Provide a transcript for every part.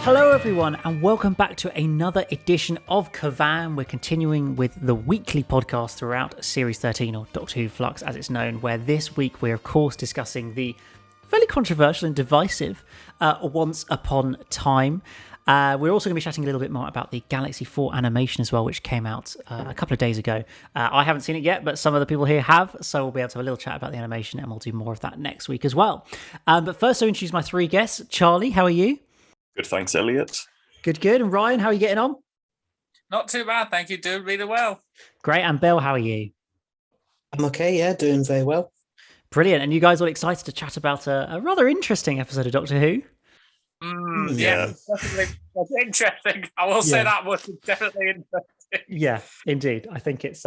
Hello everyone and welcome back to another edition of KerVAM. We're continuing with the weekly podcast throughout Series 13, or Doctor Who Flux as it's known, where this week we're of course discussing the fairly controversial and divisive Once Upon Time. We're also going to be chatting a little bit more about the Galaxy 4 animation as well, which came out a couple of days ago. I haven't seen it yet, but some of the people here have, so we'll be able to have a little chat about the animation and we'll do more of that next week as well. But first, I'll introduce my three guests. Charlie, how are you? Good, thanks, Elliot. Good. And Ryan, how are you getting on? Not too bad, thank you. Doing really well. Great. And Bill, how are you? I'm okay, yeah, doing very well. Brilliant. And you guys all excited to chat about a rather interesting episode of Doctor Who? Yeah, definitely. That's interesting. I will say that was definitely interesting. Yeah, indeed. I think it's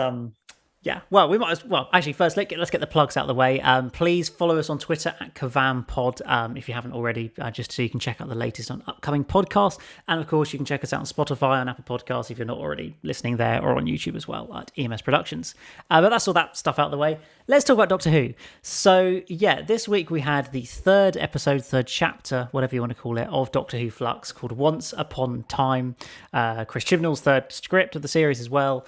yeah. Well, we might as well. Actually, first let's get the plugs out of the way. Please follow us on Twitter at KerVAM Pod if you haven't already, just so you can check out the latest on upcoming podcasts. And of course, you can check us out on Spotify and Apple Podcasts if you're not already listening there, or on YouTube as well at EMS Productions. But that's all that stuff out of the way. Let's talk about Doctor Who. So yeah, this week we had the third chapter, whatever you want to call it, of Doctor Who Flux, called Once Upon Time. Chris Chibnall's third script of the series as well.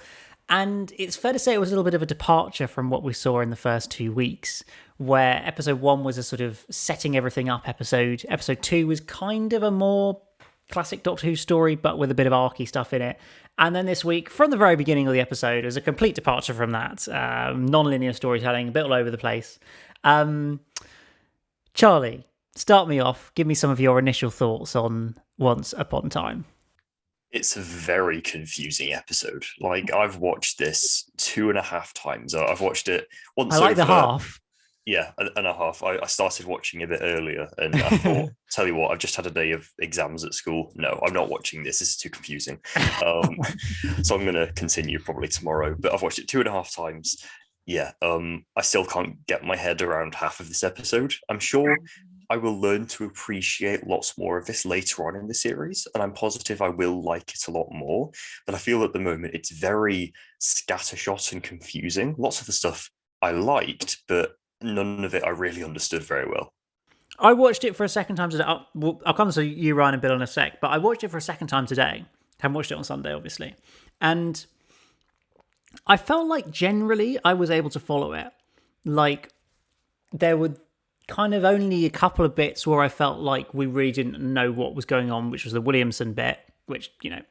And it's fair to say it was a little bit of a departure from what we saw in the first 2 weeks, where episode 1 was a sort of setting everything up episode. Episode 2 was kind of a more classic Doctor Who story, but with a bit of archy stuff in it. And then this week, from the very beginning of the episode, was a complete departure from that. Non-linear storytelling, a bit all over the place. Charlie, start me off. Give me some of your initial thoughts on Once Upon Time. It's a very confusing episode. Like, I've watched this 2.5 times. I've watched it once. I like the half. Yeah, and a half. I started watching a bit earlier, and I thought, tell you what, I've just had a day of exams at school. No, I'm not watching this. This is too confusing. So I'm going to continue probably tomorrow. But I've watched it 2.5 times. Yeah, I still can't get my head around half of this episode. I'm sure I will learn to appreciate lots more of this later on in the series, and I'm positive I will like it a lot more. But I feel at the moment it's very scattershot and confusing. Lots of the stuff I liked, but none of it I really understood very well. I watched it for a second time today. I'll come to you, Ryan, and Bill in a sec, but I watched it for a second time today. Haven't watched it on Sunday, obviously. And I felt like generally I was able to follow it. Like, there were kind of only a couple of bits where I felt like we really didn't know what was going on, which was the Williamson bit, which, you know,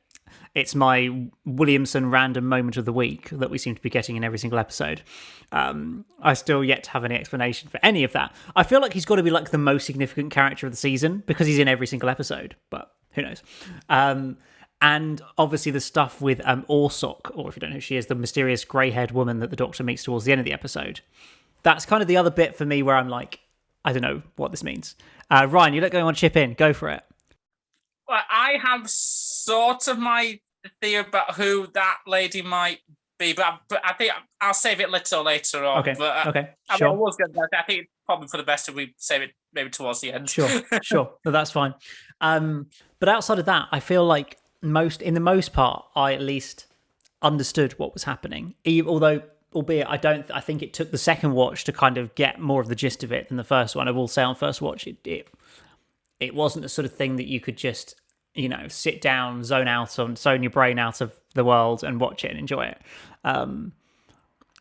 it's my Williamson random moment of the week that we seem to be getting in every single episode. I still yet to have any explanation for any of that. I feel like he's got to be like the most significant character of the season because he's in every single episode, but who knows? And obviously the stuff with Orsoc, or if you don't know who she is, the mysterious grey-haired woman that the Doctor meets towards the end of the episode. That's kind of the other bit for me where I'm like, I don't know what this means. Ryan, you look going on chip in. Go for it. Well, I have sort of my theory about who that lady might be, but I think I'll save it later on. Okay. But, okay. Sure. I think it's probably for the best if we save it maybe towards the end. Sure. No, that's fine. But outside of that, I feel like in the most part, I at least understood what was happening. Albeit I think it took the second watch to kind of get more of the gist of it than the first one. I will say on first watch, it wasn't the sort of thing that you could just, you know, sit down, zone your brain out of the world and watch it and enjoy it.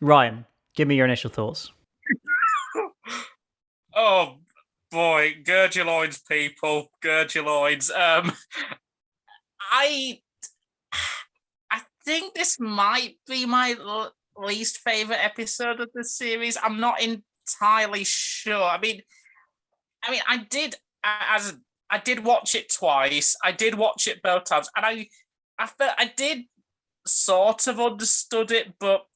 Ryan, give me your initial thoughts. Oh boy, gird your loins, people, gird your loins. I think this might be my least favorite episode of the series. I'm not entirely sure. I mean, I did watch it twice. I did watch it both times, and I felt I did sort of understood it, but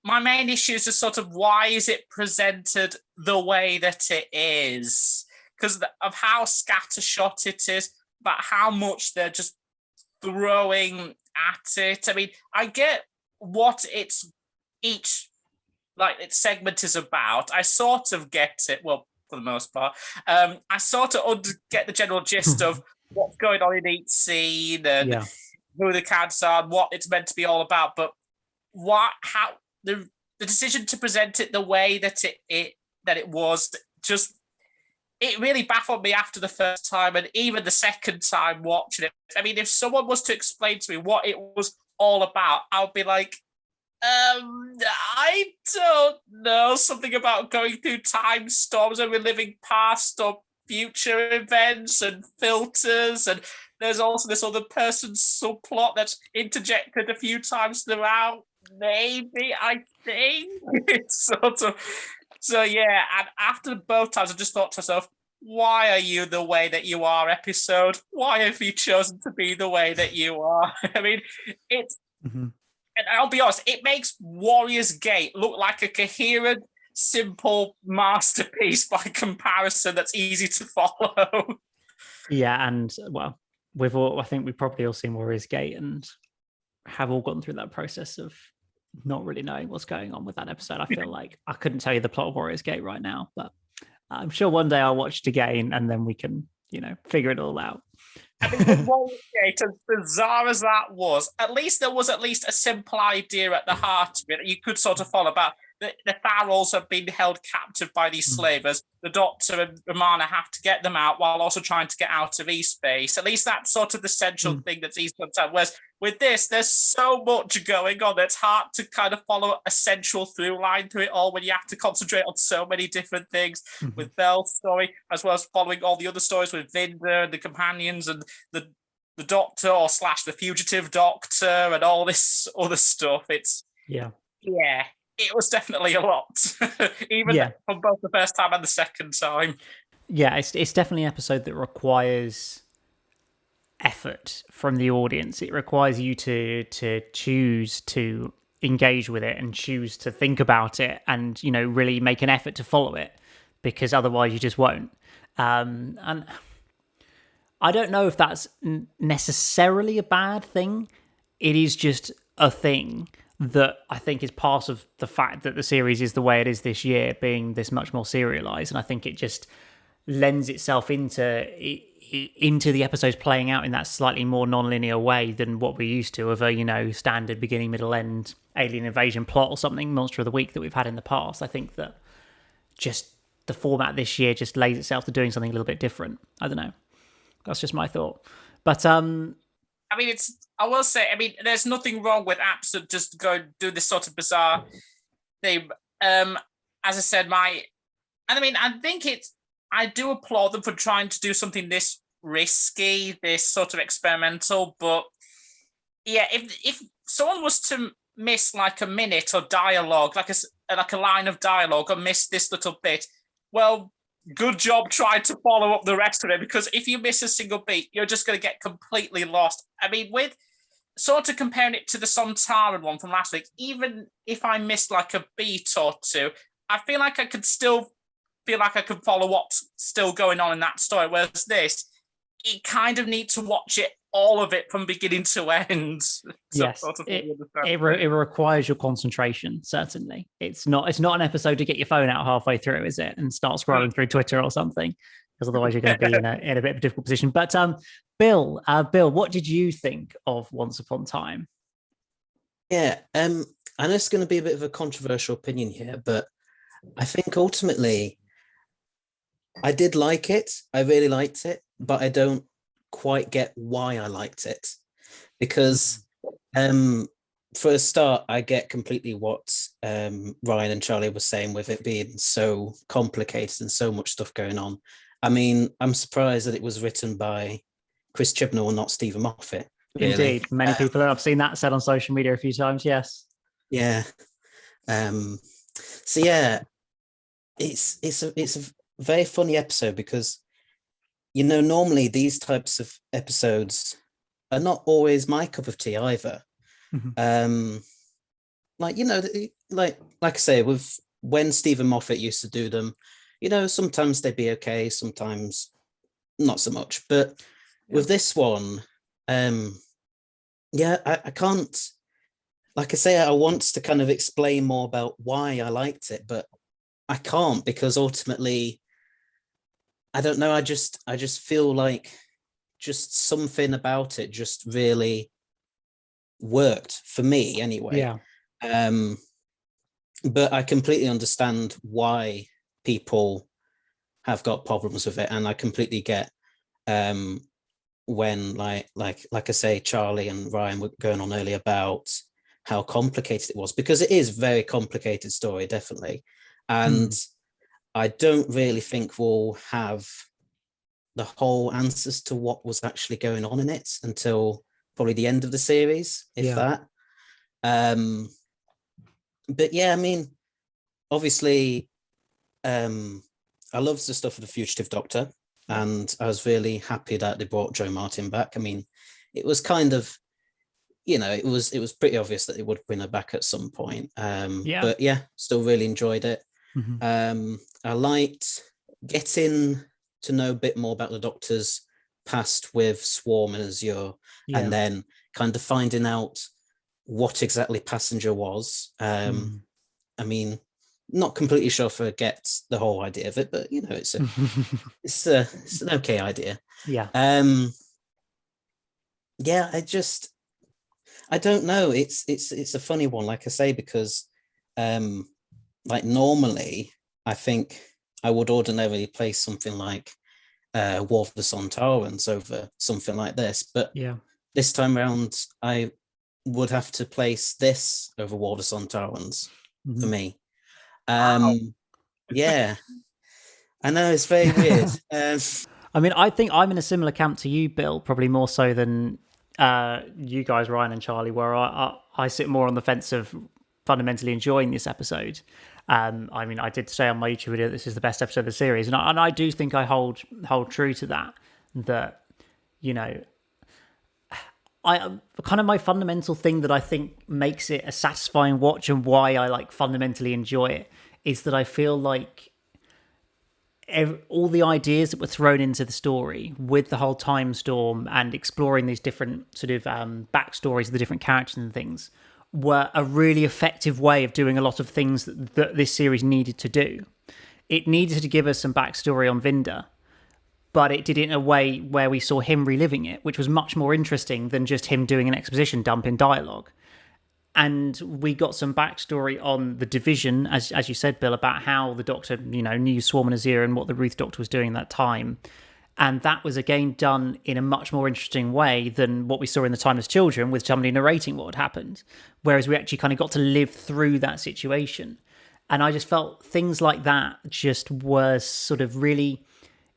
my main issue is just sort of why is it presented the way that it is, because of how scattershot it is, but how much they're just throwing at it. I mean, I get what each segment is about. I sort of get it, well, for the most part. I sort of get the general gist of what's going on in each scene and who the characters are and what it's meant to be all about. But how the decision to present it the way that it was just it really baffled me after the first time and even the second time watching it. I mean, if someone was to explain to me what it was all about, I'll be like, I don't know, something about going through time storms and reliving past or future events and filters, and there's also this other person's subplot that's interjected a few times throughout. Maybe, I think it's sort of so. Yeah, and after both times, I just thought to myself, "Why are you the way that you are?" Episode, why have you chosen to be the way that you are? I mean, it's. Mhm. And I'll be honest, it makes Warriors Gate look like a coherent, simple masterpiece by comparison that's easy to follow. Yeah, and well, I think we've probably all seen Warriors Gate and have all gone through that process of not really knowing what's going on with that episode. I feel like I couldn't tell you the plot of Warriors Gate right now, but I'm sure one day I'll watch it again and then we can, figure it all out. I mean, with Warriors Gate, as bizarre as that was, at least there was at least a simple idea at the heart of it that you could sort of follow about. The Farrells have been held captive by these slavers. The Doctor and Romana have to get them out while also trying to get out of E-space. At least that's sort of the central thing that's easy to understand. Whereas with this, there's so much going on that it's hard to kind of follow a central through line through it all when you have to concentrate on so many different things with Belle's story, as well as following all the other stories with Vinda and the companions and the Doctor or / the fugitive Doctor and all this other stuff. It's yeah. It was definitely a lot, even from both the first time and the second time. Yeah, it's definitely an episode that requires effort from the audience. It requires you to choose to engage with it and choose to think about it and, really make an effort to follow it, because otherwise you just won't. And I don't know if that's necessarily a bad thing. It is just a thing that I think is part of the fact that the series is the way it is this year, being this much more serialized. And I think it just lends itself into the episodes playing out in that slightly more non-linear way than what we're used to of a, standard beginning, middle, end alien invasion plot or something, Monster of the Week that we've had in the past. I think that just the format this year just lays itself to doing something a little bit different. I don't know. That's just my thought. But I will say, there's nothing wrong with apps that just go do this sort of bizarre thing. As I said, I do applaud them for trying to do something this risky, this sort of experimental. But yeah, if someone was to miss like a minute or dialogue, like a line of dialogue, or miss this little bit, well, good job trying to follow up the rest of it, because if you miss a single beat, you're just going to get completely lost. With sort of comparing it to the Sontaran one from last week, even if I missed like a beat or two, I feel like I could still follow what's still going on in that story. Whereas this, you kind of need to watch all of it from beginning to end. Yes, it requires your concentration. Certainly, it's not an episode to get your phone out halfway through, is it, and start scrolling through Twitter or something, because otherwise you're going to be in a bit of a difficult position. But Bill, what did you think of Once Upon a Time? Yeah, I know it's going to be a bit of a controversial opinion here, but I think ultimately I did like it. I really liked it, but I don't quite get why I liked it, because for a start, I get completely what Ryan and Charlie were saying with it being so complicated and so much stuff going on. I'm surprised that it was written by Chris Chibnall and not Stephen Moffat. Really. Indeed, many people have seen that said on social media a few times. Yes. Yeah. So yeah, it's a very funny episode, because normally these types of episodes are not always my cup of tea either. Like I say, with when Stephen Moffat used to do them, sometimes they'd be okay, sometimes not so much. But with this one, I can't, like I say, I want to kind of explain more about why I liked it, but I can't, because ultimately, I don't know. I just feel like just something about it just really worked for me anyway. Yeah. But I completely understand why people have got problems with it, and I completely get when like I say, Charlie and Ryan were going on earlier about how complicated it was, because it is a very complicated story, definitely. And I don't really think we'll have the whole answers to what was actually going on in it until probably the end of the series, if that. But yeah, I mean, obviously, I loved the stuff of the Fugitive Doctor, and I was really happy that they brought Joe Martin back. I mean, it was kind of, it was pretty obvious that they would bring her back at some point. But yeah, still really enjoyed it. I liked getting to know a bit more about the Doctor's past with Swarm and Azure, and then kind of finding out what exactly Passenger was. I mean, not completely sure if I get the whole idea of it, but it's it's an okay idea. I don't know. It's a funny one, like I say, because like normally I think I would ordinarily play something like War of the Sontarans over something like this, but this time around I would have to place this over War of the Sontarans for me. Yeah, I know, it's very weird. I mean, I think I'm in a similar camp to you, Bill, probably more so than you guys, Ryan and Charlie, where I sit more on the fence of fundamentally enjoying this episode. I mean, I did say on my YouTube video this is the best episode of the series, and I do think I hold true to that. That I kind of my fundamental thing that I think makes it a satisfying watch and why I like fundamentally enjoy it is that I feel like all the ideas that were thrown into the story with the whole time storm and exploring these different sort of backstories of the different characters and things were a really effective way of doing a lot of things that this series needed to do. It needed to give us some backstory on Vinda, but it did it in a way where we saw him reliving it, which was much more interesting than just him doing an exposition dump in dialogue. And we got some backstory on the division, as you said, Bill, about how the Doctor, knew Swarm and Azir and what the Ruth Doctor was doing at that time. And that was, again, done in a much more interesting way than what we saw in The Timeless Children with somebody narrating what had happened. Whereas we actually kind of got to live through that situation. And I just felt things like that just were sort of really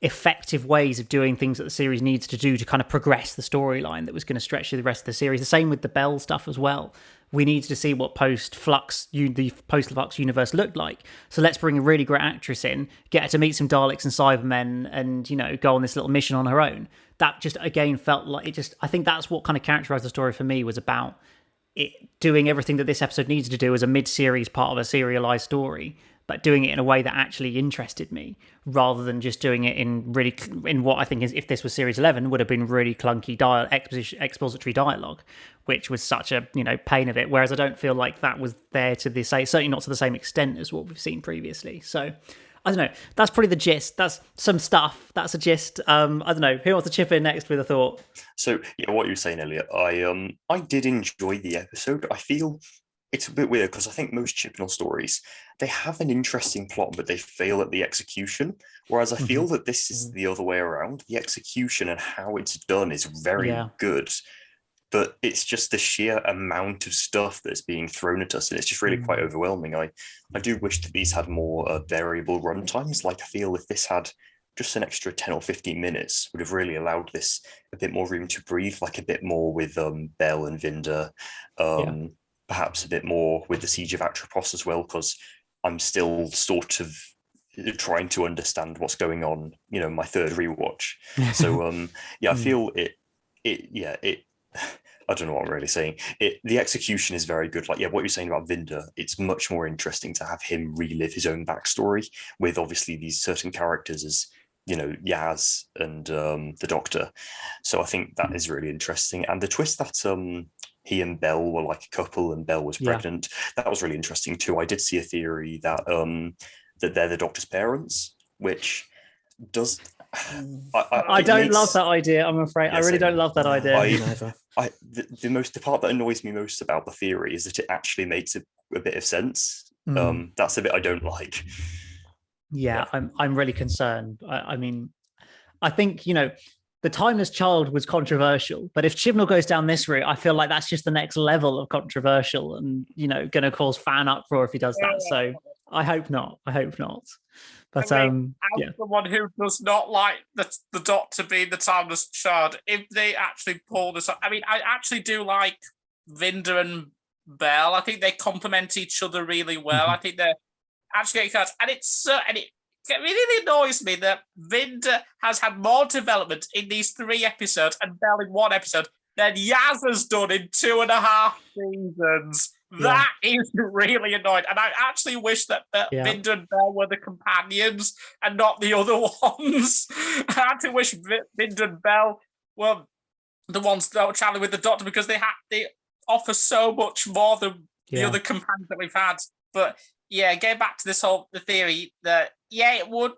effective ways of doing things that the series needs to do to kind of progress the storyline that was going to stretch through the rest of the series. The same with the Bell stuff as well. We needed to see what the post-Flux universe looked like. So let's bring a really great actress in, get her to meet some Daleks and Cybermen and, go on this little mission on her own. That just, again, felt like I think that's what kind of characterized the story for me, was about it doing everything that this episode needed to do as a mid-series part of a serialized story, but doing it in a way that actually interested me, rather than just doing it in what I think is, if this was series 11, would have been really clunky expository dialogue, which was such a pain of it. Whereas I don't feel like that was there certainly not to the same extent as what we've seen previously. So I don't know. That's probably the gist. That's some stuff. That's a gist. I don't know. Who wants to chip in next with a thought? So what you were saying, Elliot, I did enjoy the episode. I feel it's a bit weird because I think most Chibnall stories, they have an interesting plot, but they fail at the execution. Whereas I feel that this is the other way around. The execution and how it's done is very good, but it's just the sheer amount of stuff that's being thrown at us, and it's just really quite overwhelming. I do wish that these had more variable run times. Like, I feel if this had just an extra 10 or 15 minutes would have really allowed this a bit more room to breathe, like a bit more with Bell and Vinda. Perhaps a bit more with the Siege of Atropos as well, because I'm still sort of trying to understand what's going on, my third rewatch. So I feel it I don't know what I'm really saying. The execution is very good. Like, what you're saying about Vinda, it's much more interesting to have him relive his own backstory with obviously these certain characters as, Yaz and the Doctor. So I think that is really interesting. And the twist that he and Bell were like a couple and Bell was pregnant, that was really interesting too. I did see a theory that that they're the Doctor's parents, which does... I don't love that idea, I'm afraid. I really don't love that idea. The part that annoys me most about the theory is that it actually makes a bit of sense. That's the bit I don't like. Yeah, I'm really concerned. I mean, I think, the Timeless Child was controversial, but if Chibnall goes down this route, I feel like that's just the next level of controversial and, going to cause fan uproar if he does that. So I hope not. I hope not. But I mean, yeah. as someone who does not like the Doctor being the Timeless Child, if they actually pull this up, I mean, I actually do like Vinda and Bell. I think they complement each other really well. I think they're actually getting cards, and it really annoys me that Vinda has had more development in these 3 episodes and Bell in 1 episode than Yaz has done in 2.5 seasons. Yeah. That is really annoying. And I actually wish that Vinda and Bell were the companions and not the other ones. I actually wish Vinda and Bell were the ones that were traveling with the Doctor, because they offer so much more than the other companions that we've had. But yeah, getting back to the theory that, it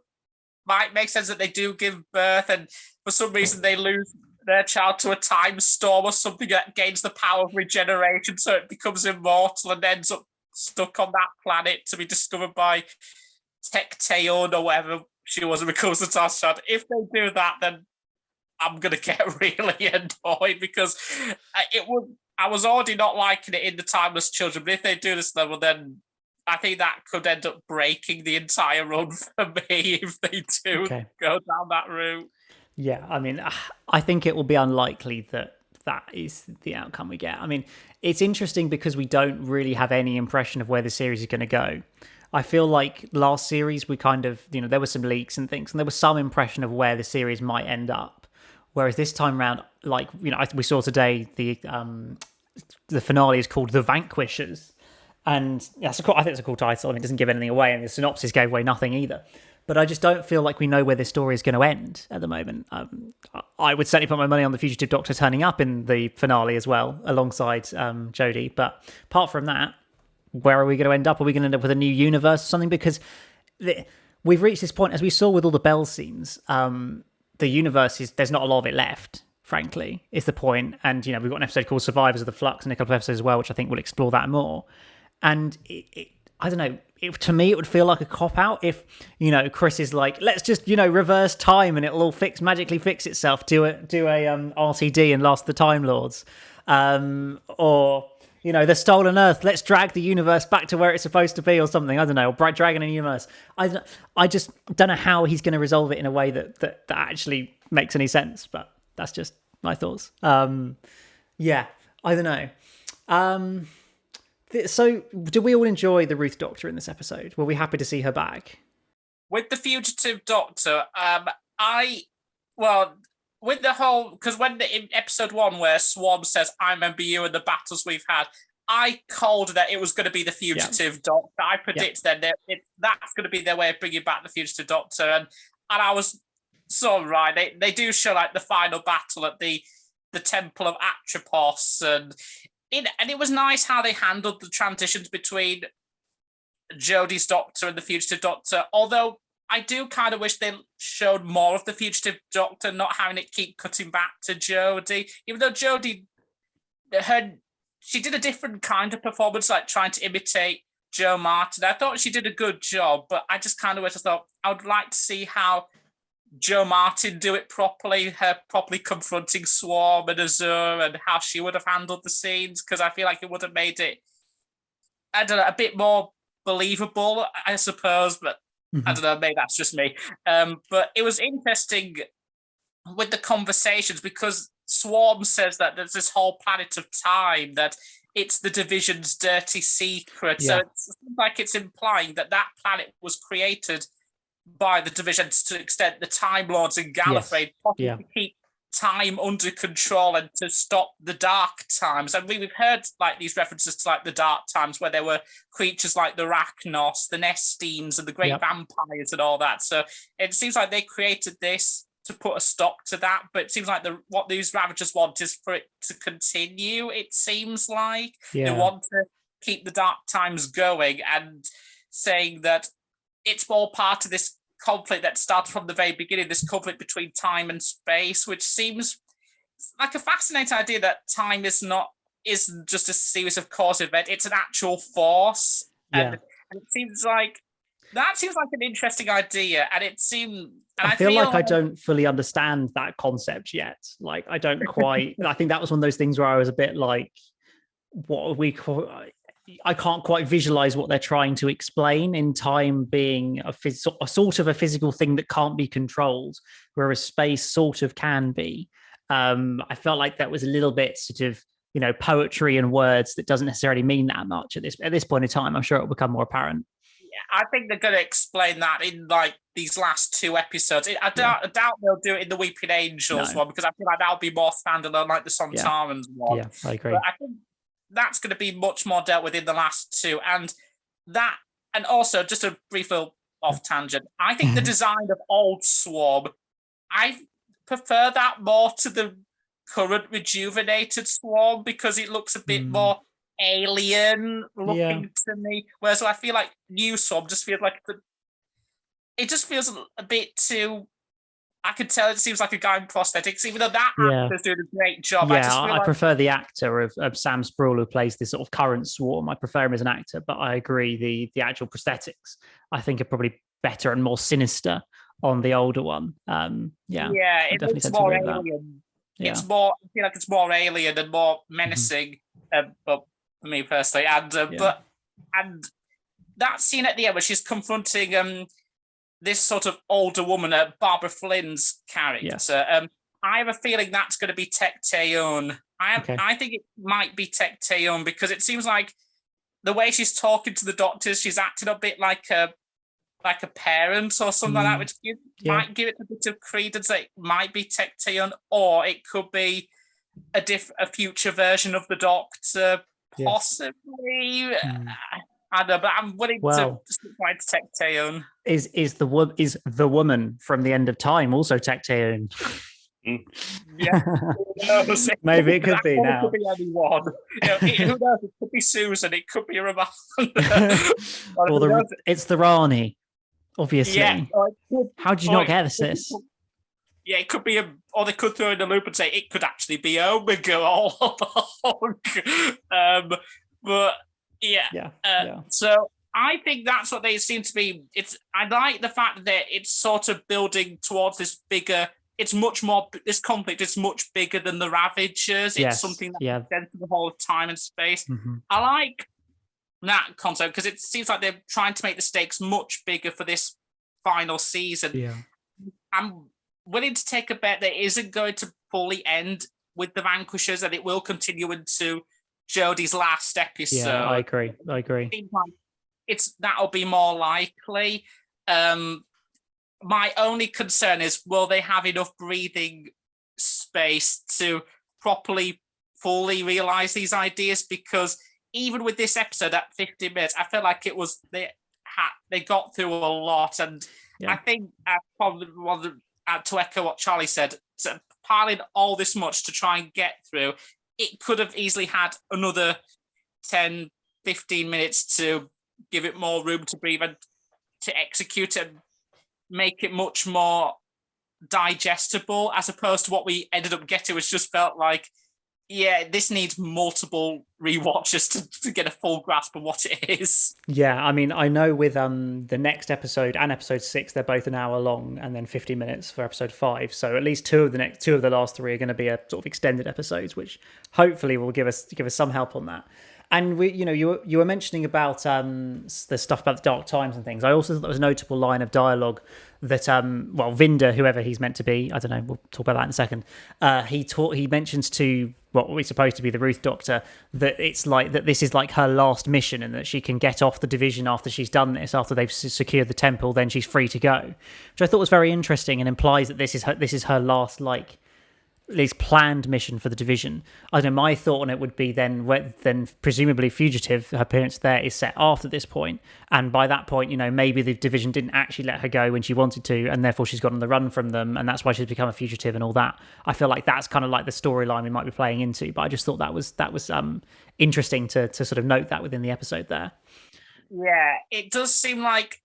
might make sense that they do give birth and for some reason they lose their child to a time storm or something that gains the power of regeneration, so it becomes immortal and ends up stuck on that planet to be discovered by Tecteon or whatever she was and becomes the Timeless Child. If they do that, then I'm going to get really annoyed, because I was already not liking it in the Timeless Children, but if they do this level, then I think that could end up breaking the entire run for me if they do go down that route. Yeah, I mean, I think it will be unlikely that is the outcome we get. I mean, it's interesting because we don't really have any impression of where the series is going to go. I feel like last series we kind of, there were some leaks and things, and there was some impression of where the series might end up. Whereas this time around, like, we saw today the finale is called The Vanquishers. And I think it's a cool title, and it doesn't give anything away, and the synopsis gave away nothing either. But I just don't feel like we know where this story is going to end at the moment. I would certainly put my money on the fugitive Doctor turning up in the finale as well, alongside Jodie. But apart from that, where are we going to end up? Are we going to end up with a new universe or something? Because we've reached this point, as we saw with all the Bell scenes, the universe there's not a lot of it left, frankly, is the point. And, we've got an episode called Survivors of the Flux and a couple of episodes as well, which I think will explore that more. And I don't know, to me, it would feel like a cop-out if, Chris is like, let's just, reverse time and it'll all magically fix itself, do a RTD and Last of the Time Lords. Or, the Stolen Earth, let's drag the universe back to where it's supposed to be or something. I don't know, or Dragon in the Universe. I just don't know how he's going to resolve it in a way that actually makes any sense, but that's just my thoughts. Yeah, I don't know. So, did we all enjoy the Ruth Doctor in this episode? Were we happy to see her back? With the fugitive Doctor, with the whole, because in episode 1 where Swarm says, I remember you and the battles we've had, I called that it was going to be the fugitive Doctor. I predict that that's going to be their way of bringing back the fugitive Doctor. And I was so right. They do show like the final battle at the Temple of Atropos, and it was nice how they handled the transitions between Jodie's Doctor and the fugitive Doctor, although I do kind of wish they showed more of the fugitive Doctor, not having it keep cutting back to Jodie. Even though Jodie, she did a different kind of performance, like trying to imitate Jo Martin. I thought she did a good job, but I just kind of wish I would like to see how Jo Martin do it properly, her properly confronting Swarm and Azure, and how she would have handled the scenes, because I feel like it would have made it, I don't know, a bit more believable, I suppose, but I don't know, maybe that's just me. But it was interesting with the conversations, because Swarm says that there's this whole planet of time, that it's the Division's dirty secret. Yeah. So it's like it's implying that planet was created by the Division to extend the Time Lords and Gallifrey, to keep time under control and to stop the dark times. And we've heard like these references to like the dark times where there were creatures like the Rachnos, the Nestines, and the great vampires and all that. So it seems like they created this to put a stop to that, but it seems like what these Ravagers want is for it to continue. It seems like they want to keep the dark times going, and saying that it's more part of this conflict that started from the very beginning, this conflict between time and space, which seems like a fascinating idea, that time isn't just a series of cause events, it's an actual force. And it seems like That seems like an interesting idea, and it seemed. And I feel like I don't fully understand that concept yet. Like, I don't quite. I think that was one of those things where I was a bit like, what we call. I can't quite visualize what they're trying to explain in time being a sort of a physical thing that can't be controlled, whereas space sort of can be. I felt like that was a little bit sort of, poetry and words that doesn't necessarily mean that much at this point in time. I'm sure it'll become more apparent. Yeah, I think they're going to explain that in like these last 2 episodes. I doubt they'll do it in the Weeping Angels one, because I feel like that'll be more standalone, like the Sontarans one. Yeah, I agree. But I think that's going to be much more dealt with in the last 2, and also just a brief little off tangent. I think the design of Old Swarm, I prefer that more to the current rejuvenated Swarm, because it looks a bit more alien looking to me. Whereas I feel like New Swarm just feels like it just feels a bit too. I can tell it seems like a guy in prosthetics, even though that actor's doing a great job. Yeah, I prefer the actor of Sam Spruill, who plays this sort of current Swarm. I prefer him as an actor, but I agree the actual prosthetics I think are probably better and more sinister on the older one. It looks more alien. Yeah. It's more. I feel like it's more alien and more menacing. But for me personally, and that scene at the end where she's confronting this sort of older woman, Barbara Flynn's character. Yes. I have a feeling that's going to be Tecteun. I think it might be Tecteun, because it seems like the way she's talking to the doctors, she's acting a bit like a parent or something like that, which might give it a bit of credence. It might be Tecteun, or it could be a future version of the Doctor, possibly. I don't know, but I'm willing to stick by Tecteun. Is the woman from the End of Time also Tecteun? Yeah, maybe it could be now. It could be anyone. Who knows? It could be Susan. It could be Ramon. It's the Rani, obviously. Yeah, how did you not get this? Yeah, it could be or they could throw in a loop and say it could actually be Omega all along. But so I think that's what they seem to be. I like the fact that it's sort of building towards this bigger. It's much more. This conflict is much bigger than the Ravagers. It's something that extends to the whole of time and space. I like that concept because it seems like they're trying to make the stakes much bigger for this final season. Yeah, I'm willing to take a bet that it isn't going to fully end with the Vanquishers, and it will continue into Jodie's last episode. Yeah, I agree. That'll be more likely. My only concern is, will they have enough breathing space to properly, fully realize these ideas? Because even with this episode at 50 minutes, I felt like they got through a lot, and I think probably to echo what Charlie said, piling all this much to try and get through, it could have easily had another 10, 15 minutes to give it more room to breathe and to execute and make it much more digestible, as opposed to what we ended up getting, which just felt like, this needs multiple rewatches to get a full grasp of what it is. Yeah, I mean, I know with the next episode and episode 6, they're both an hour long, and then 50 minutes for episode 5. So at least two of the last 3 are going to be a sort of extended episodes, which hopefully will give us some help on that. And you were mentioning about the stuff about the Dark Times and things. I also thought there was a notable line of dialogue that Vinder, whoever he's meant to be, I don't know, we'll talk about that in a second. He mentions to what we're supposed to be the Ruth Doctor that it's like that this is like her last mission, and that she can get off the division after she's done this, after they've secured the temple, then she's free to go, which I thought was very interesting and implies that this is her last at least planned mission for the division. I don't know, my thought on it would be then presumably Fugitive, her appearance there is set after this point, and by that point, maybe the division didn't actually let her go when she wanted to, and therefore she's got on the run from them, and that's why she's become a fugitive and all that. I feel like that's kind of like the storyline we might be playing into, but I just thought that was interesting to sort of note that within the episode there. Yeah, it does seem like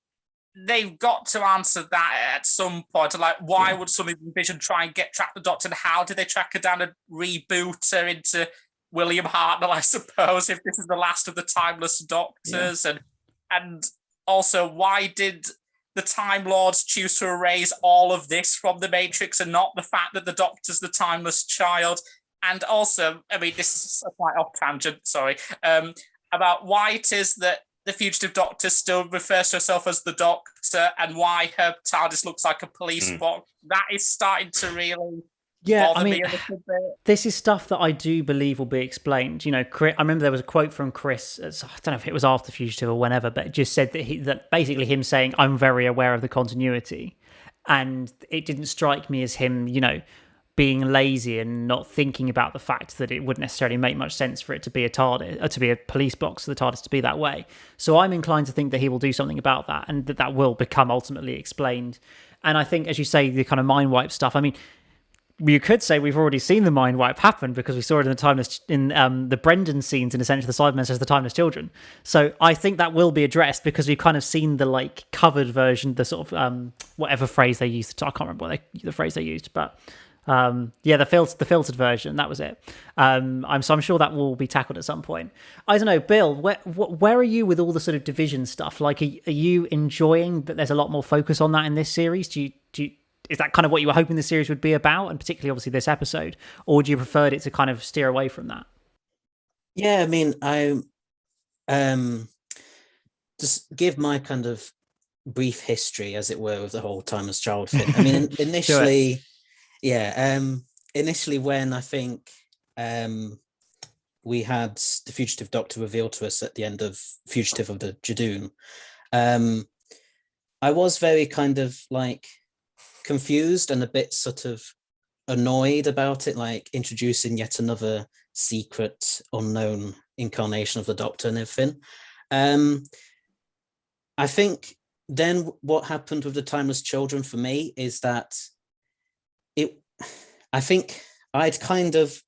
they've got to answer that at some point. Like, why would some division try and track the Doctor, and how did they track her down and reboot her into William Hartnell, I suppose, if this is the last of the Timeless Doctors? And also, why did the Time Lords choose to erase all of this from the Matrix and not the fact that the Doctor's the timeless child? And also, I mean, this is a quite off tangent, sorry, about why it is that the fugitive Doctor still refers to herself as the Doctor and why her TARDIS looks like a police box. That is starting to really bother me a little bit. This is stuff that I do believe will be explained. You know, I remember there was a quote from Chris, I don't know if it was after Fugitive or whenever, but it just said that basically him saying, I'm very aware of the continuity. And it didn't strike me as him, you know, being lazy and not thinking about the fact that it wouldn't necessarily make much sense for it to be a TARDIS, or to be a police box for the TARDIS to be that way. So I'm inclined to think that he will do something about that, and that will become ultimately explained. And I think, as you say, the kind of mind wipe stuff, I mean, you could say we've already seen the mind wipe happen because we saw it in the Brendan scenes in Essentially the Cybermen as the Timeless Children. So I think that will be addressed because we've kind of seen the like covered version, the sort of whatever phrase they used. I can't remember the phrase they used, but the filtered version. That was it. I'm sure that will be tackled at some point. I don't know, Bill. Where are you with all the sort of division stuff? Like, are you enjoying that? There's a lot more focus on that in this series. Is that kind of what you were hoping the series would be about, and particularly obviously this episode, or would you prefer it to kind of steer away from that? Yeah, I mean, I just give my kind of brief history, as it were, of the whole Timeless Child thing. I mean, initially, initially when I think we had the Fugitive Doctor revealed to us at the end of Fugitive of the Judoon, I was very kind of like confused and a bit sort of annoyed about it, like introducing yet another secret, unknown incarnation of the Doctor and everything. I think then what happened with the Timeless Children for me is that I think I'd kind of,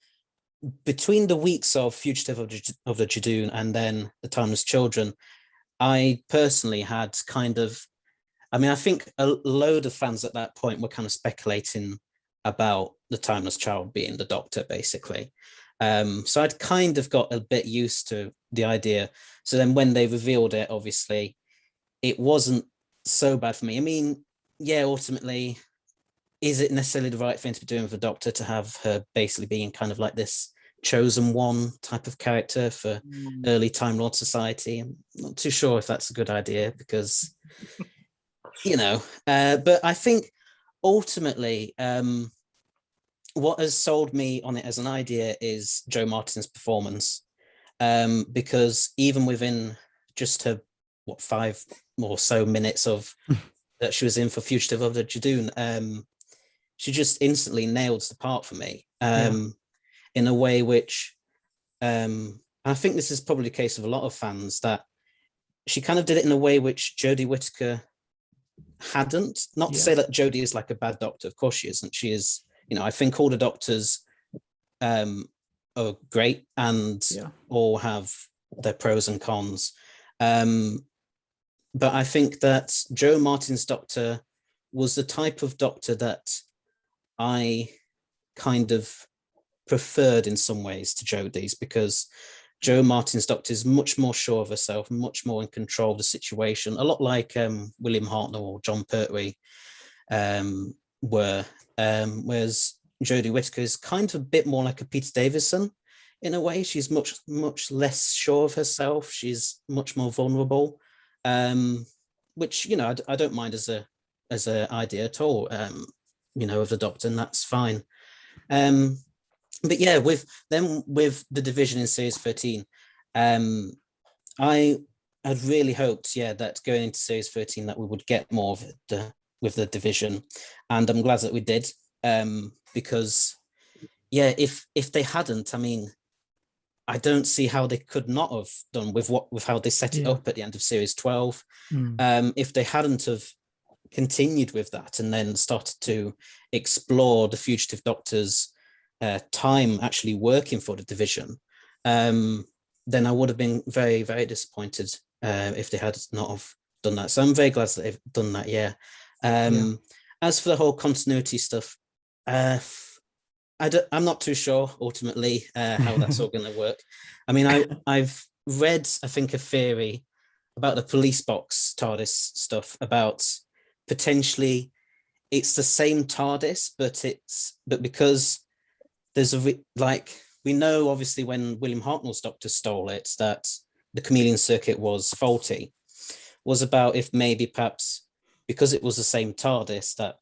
between the weeks of Fugitive of the Judoon and then the Timeless Children, I personally had kind of, I mean, I think a load of fans at that point were kind of speculating about the Timeless Child being the Doctor, basically. So I'd kind of got a bit used to the idea. So then when they revealed it, obviously, it wasn't so bad for me. I mean, yeah, ultimately, is it necessarily the right thing to be doing with the Doctor, to have her basically being kind of like this chosen one type of character for early Time Lord society? I'm not too sure if that's a good idea because... you know, but I think ultimately what has sold me on it as an idea is Jo Martin's performance, because even within just her 5 or so minutes of that she was in for Fugitive of the Judoon, she just instantly nails the part for me in a way which I think this is probably the case of a lot of fans, that she kind of did it in a way which Jodie Whittaker hadn't. Not to say that Jodie is like a bad Doctor, of course she isn't. She is, you know, I think all the Doctors are great and all have their pros and cons. But I think that Jo Martin's Doctor was the type of Doctor that I kind of preferred in some ways to Jodie's, because Jo Martin's Doctor is much more sure of herself, much more in control of the situation, a lot like William Hartnell or John Pertwee were, whereas Jodie Whittaker is kind of a bit more like a Peter Davison in a way. She's much less sure of herself. She's much more vulnerable, which, you know, I don't mind as a idea at all, you know, of the Doctor, and that's fine. But yeah, with the division in series 13, I had really hoped, that going into series 13 that we would get more of it with the division, and I'm glad that we did, because if they hadn't, I mean, I don't see how they could not have done with how they set it up at the end of series 12. If they hadn't have continued with that and then started to explore the Fugitive Doctor's time actually working for the division, then I would have been very, very disappointed if they had not have done that. So I'm very glad that they've done that. As for the whole continuity stuff, I'm not too sure ultimately how that's all going to work. I mean, I've read, I think, a theory the police box TARDIS stuff, about potentially it's the same TARDIS, but because there's we know obviously when William Hartnell's Doctor stole it that the chameleon circuit was faulty, was about if maybe perhaps because it was the same TARDIS that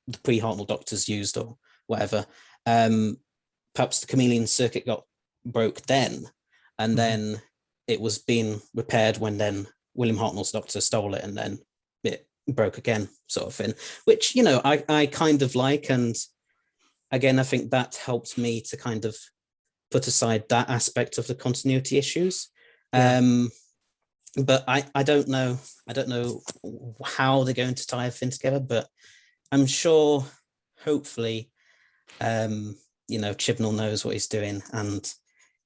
the pre-Hartnell Doctors used or whatever, perhaps the chameleon circuit got broke then, and then it was being repaired when then William Hartnell's Doctor stole it, and then it broke again, sort of thing, which, you know, I kind of like. And again, I think that helped me to kind of put aside that aspect of the continuity issues. But I don't know how they're going to tie everything together, but I'm sure, hopefully, you know, Chibnall knows what he's doing, and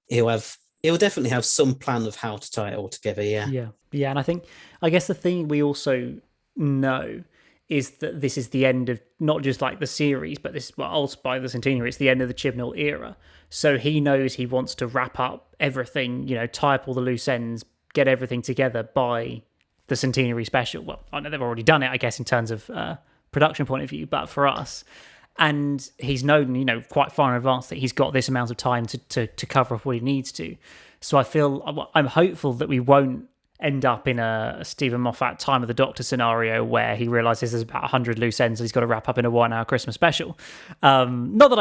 he'll definitely have some plan of how to tie it all together. Yeah. And I guess the thing we also know is that this is the end of not just like the series, but this, well, also by the centenary, it's the end of the Chibnall era. So he knows he wants to wrap up everything, you know, tie up all the loose ends, get everything together by the centenary special. Well, I know they've already done it, I guess, in terms of production point of view, but for us. And he's known, you know, quite far in advance that he's got this amount of time to cover up what he needs to. So I'm hopeful that we won't end up in a Stephen Moffat Time of the Doctor scenario where he realizes there's about 100 loose ends and he's got to wrap up in a 1 hour Christmas special. Not that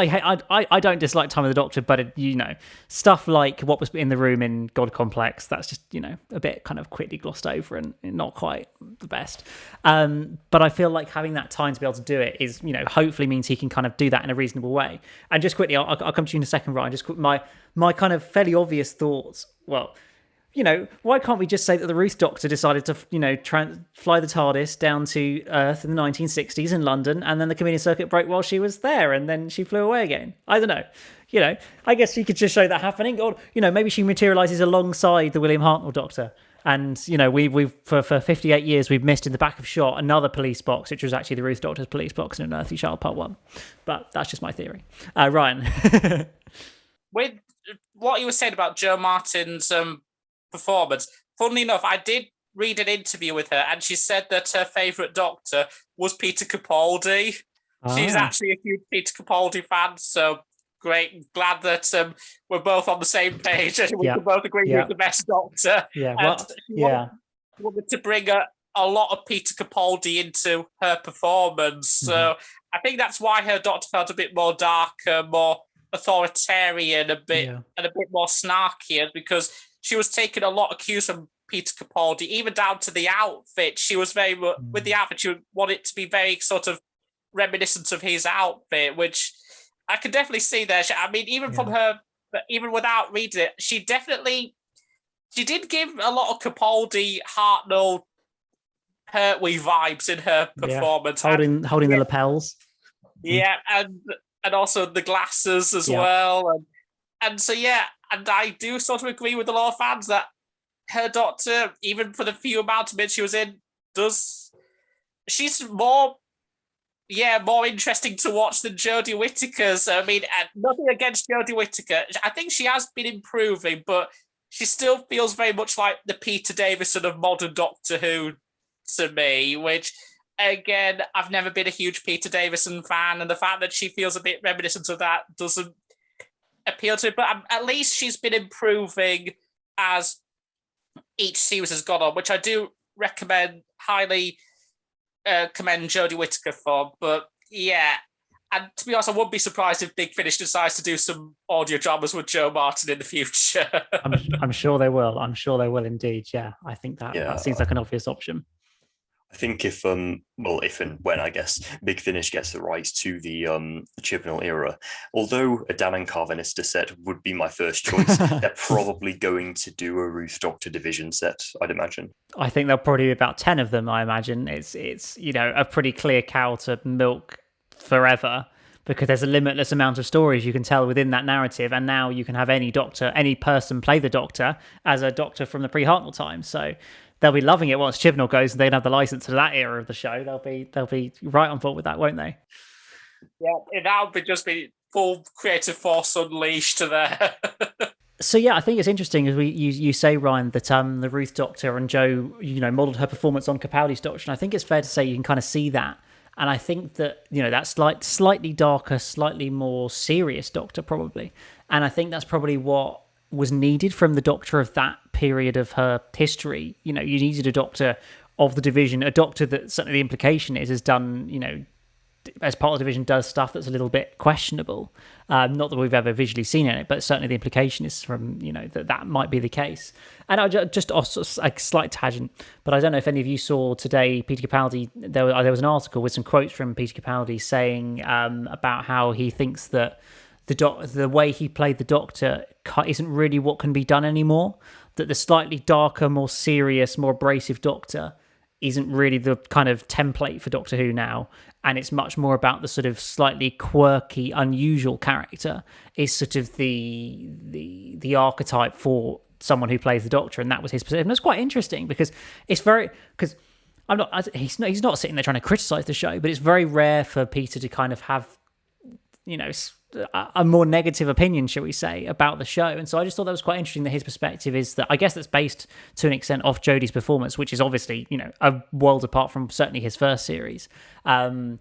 I don't dislike Time of the Doctor, but you know, stuff like what was in the room in God Complex, that's just, you know, a bit kind of quickly glossed over and not quite the best. But I feel like having that time to be able to do it is, you know, hopefully means he can kind of do that in a reasonable way. And just quickly, I'll come to you in a second, Ryan. Just my kind of fairly obvious thoughts. Well, you know, why can't we just say that the Ruth Doctor decided to, you know, fly the TARDIS down to Earth in the 1960s in London, and then the chameleon circuit broke while she was there, and then she flew away again? I don't know. You know, I guess you could just show that happening, or, you know, maybe she materializes alongside the William Hartnell Doctor. And, you know, we've for 58 years, we've missed in the back of shot another police box, which was actually the Ruth Doctor's police box in An Earthly Child Part 1. But that's just my theory. Ryan. With what you were saying about Jo Martin's performance, funnily enough, I did read an interview with her, and she said that her favourite Doctor was Peter Capaldi. She's actually a huge Peter Capaldi fan, so great. Glad that we're both on the same page and we can both agree he's the best Doctor. She wanted to bring a lot of Peter Capaldi into her performance. So I think that's why her Doctor felt a bit more darker, more authoritarian, a bit more snarkier, because she was taking a lot of cues from Peter Capaldi, even down to the outfit. She was very much, with the outfit, she would want it to be very sort of reminiscent of his outfit, which I could definitely see there. I mean, even from her, even without reading it, she did give a lot of Capaldi, Hartnell, Pertwee vibes in her performance. Holding the lapels. Yeah, and also the glasses as well. And so, and I do sort of agree with a lot of fans that her Doctor, even for the few amount of minutes she was in, she's more interesting to watch than Jodie Whittaker's. I mean, nothing against Jodie Whittaker. I think she has been improving, but she still feels very much like the Peter Davison of modern Doctor Who to me, which, again, I've never been a huge Peter Davison fan, and the fact that she feels a bit reminiscent of that doesn't appeal to me. But at least she's been improving as each series has gone on, which I do highly commend Jodie Whittaker for. But and to be honest, I wouldn't be surprised if Big Finish decides to do some audio dramas with Jo Martin in the future. I'm sure they will. I'm sure they will indeed. Yeah, I think that seems like an obvious option. I think if and when, I guess, Big Finish gets the rights to the Chibnall era, although a Dan and Carvanista set would be my first choice, they're probably going to do a Ruth Doctor division set, I'd imagine. I think there'll probably be about 10 of them, I imagine. It's you know, a pretty clear cow to milk forever, because there's a limitless amount of stories you can tell within that narrative, and now you can have any person play the Doctor as a Doctor from the pre-Hartnell time. So they'll be loving it once Chibnall goes and they have the license to that era of the show. They'll be right on board with that, won't they? Yeah, that'll just be full creative force unleashed there. So yeah, I think it's interesting as you say, Ryan, that the Ruth Doctor and Joe, modelled her performance on Capaldi's Doctor, and I think it's fair to say you can kind of see that. And I think that that slightly darker, slightly more serious Doctor probably, and I think that's probably what was needed from the Doctor of that period of her history. You needed a Doctor of the division, a Doctor that certainly the implication has done, as part of the division, does stuff that's a little bit questionable. Not that we've ever visually seen it, but certainly the implication is from that might be the case. And I just also a slight tangent, but I don't know if any of you saw today Peter Capaldi. There was an article with some quotes from Peter Capaldi saying about how he thinks that the way he played the Doctor isn't really what can be done anymore. That the slightly darker, more serious, more abrasive Doctor isn't really the kind of template for Doctor Who now, and it's much more about the sort of slightly quirky, unusual character is sort of the archetype for someone who plays the Doctor, and that was his position. And it's quite interesting because he's not sitting there trying to criticize the show, but it's very rare for Peter to kind of have a more negative opinion, shall we say, about the show. And so I just thought that was quite interesting that his perspective is that, I guess that's based to an extent off Jodie's performance, which is obviously, a world apart from certainly his first series. And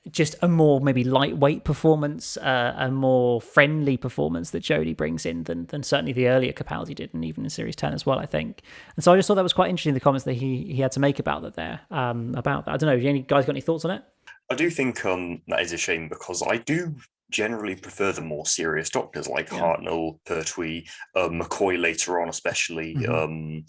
just a more maybe lightweight performance, a more friendly performance that Jodie brings in than certainly the earlier Capaldi did, and even in Series 10 as well, I think. And so I just thought that was quite interesting, the comments that he had to make about that there. About that. I don't know, any guys got any thoughts on it? I do think that is a shame because I do generally prefer the more serious Doctors like Hartnell, Pertwee, McCoy later on, especially, and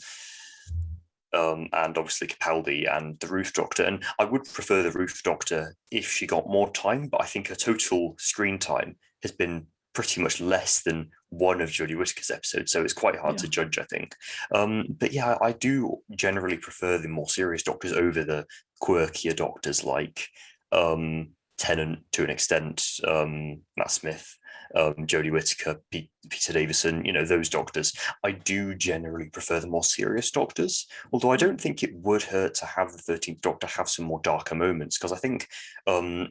obviously Capaldi and the Ruth Doctor. And I would prefer the Ruth Doctor if she got more time, but I think her total screen time has been pretty much less than one of Jodie Whittaker's episodes, so it's quite hard to judge, I think. But yeah, I do generally prefer the more serious Doctors over the quirkier Doctors like Tennant to an extent, Matt Smith, Jodie Whittaker, Peter Davison, those Doctors. I do generally prefer the more serious Doctors, although I don't think it would hurt to have the 13th Doctor have some more darker moments, because I think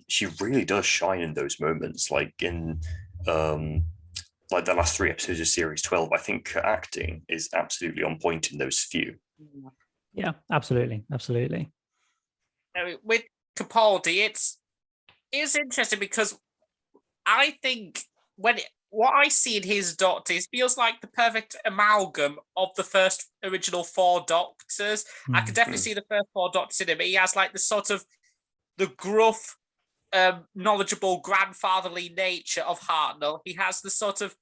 she really does shine in those moments, like in like the last 3 episodes of Series 12. I think her acting is absolutely on point in those few. Yeah, absolutely. With Capaldi, it's interesting because I think what I see in his Doctors feels like the perfect amalgam of the first original 4 Doctors. I can definitely see the first 4 Doctors in him. He has like the sort of the gruff, knowledgeable, grandfatherly nature of Hartnell. He has the sort of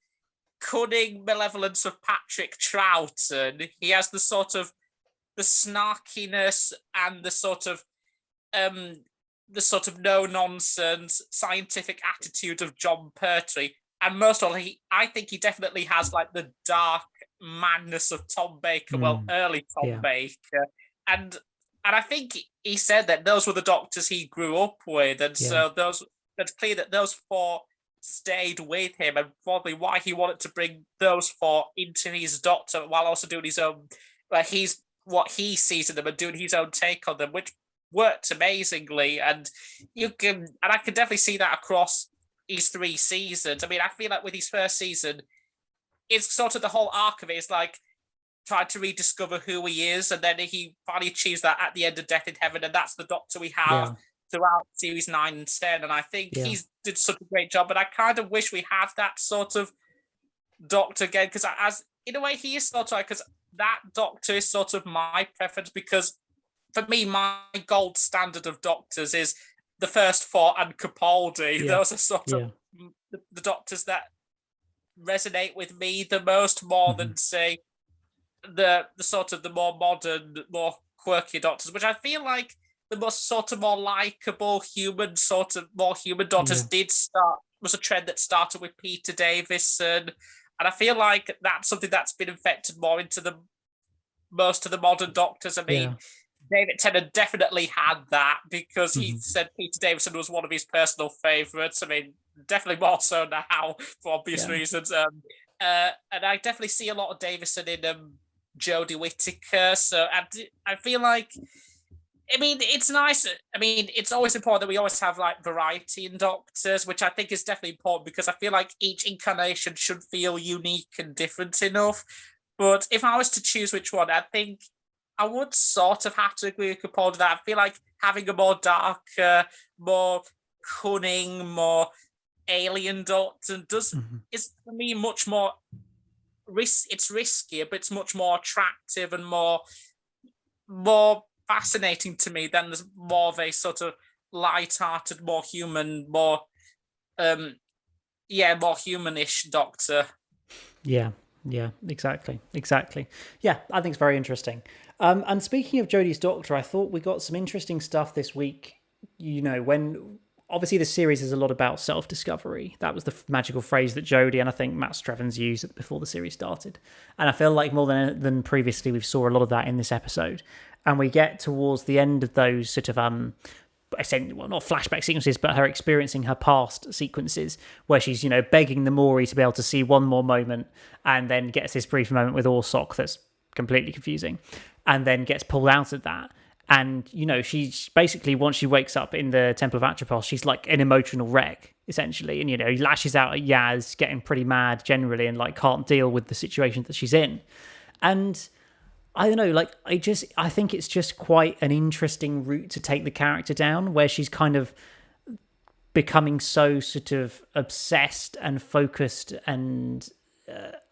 cunning malevolence of Patrick Troughton. He has the sort of the snarkiness and the sort of no-nonsense scientific attitude of John Pertwee. And most of all, I think he definitely has like the dark madness of Tom Baker, early Tom Baker. And I think he said that those were the Doctors he grew up with. And so it's clear that those 4 stayed with him, and probably why he wanted to bring those 4 into his Doctor while also doing his own, what he sees in them and doing his own take on them, which worked amazingly. And I can definitely see that across his 3 seasons. I mean, I feel like with his first season, it's sort of the whole arc of it is like trying to rediscover who he is, and then he finally achieves that at the end of Death in Heaven, and that's the Doctor we have throughout Series 9 and 10. And I think he's did such a great job, but I kind of wish we had that sort of Doctor again, because as in a way he is sort of like, because that Doctor is sort of my preference, because for me, my gold standard of Doctors is the first 4 and Capaldi. Yeah. Those are sort of the Doctors that resonate with me the most, more than, say, the sort of the more modern, more quirky Doctors, which I feel like the most sort of more likable human, more human Doctors was a trend that started with Peter Davison. And I feel like that's something that's been infected more into most of the modern Doctors. I mean, David Tennant definitely had that, because he said Peter Davison was one of his personal favourites. I mean, definitely more so now for obvious reasons. And I definitely see a lot of Davison in Jodie Whittaker. So I feel like I mean, it's nice. I mean, it's always important that we always have like variety in Doctors, which I think is definitely important because I feel like each incarnation should feel unique and different enough. But if I was to choose which one, I think I would sort of have to agree with Capaldi that I feel like having a more darker, more cunning, more alien Doctor is for me much more it's riskier, but it's much more attractive and more fascinating to me than there's more of a sort of light-hearted, more human, more more humanish Doctor. Yeah, exactly. Yeah, I think it's very interesting. And speaking of Jodie's Doctor, I thought we got some interesting stuff this week. When obviously the series is a lot about self-discovery. That was the magical phrase that Jodie and I think Matt Strevens used before the series started. And I feel like more than previously, we've saw a lot of that in this episode. And we get towards the end of those sort of well, not flashback sequences, but her experiencing her past sequences where she's, begging the Maury to be able to see one more moment and then gets this brief moment with Orsock that's completely confusing and then gets pulled out of that. And, she's basically, once she wakes up in the Temple of Atropos, she's like an emotional wreck, essentially. And, he lashes out at Yaz, getting pretty mad generally and, can't deal with the situation that she's in. And I don't know, I think it's just quite an interesting route to take the character down, where she's kind of becoming so sort of obsessed and focused and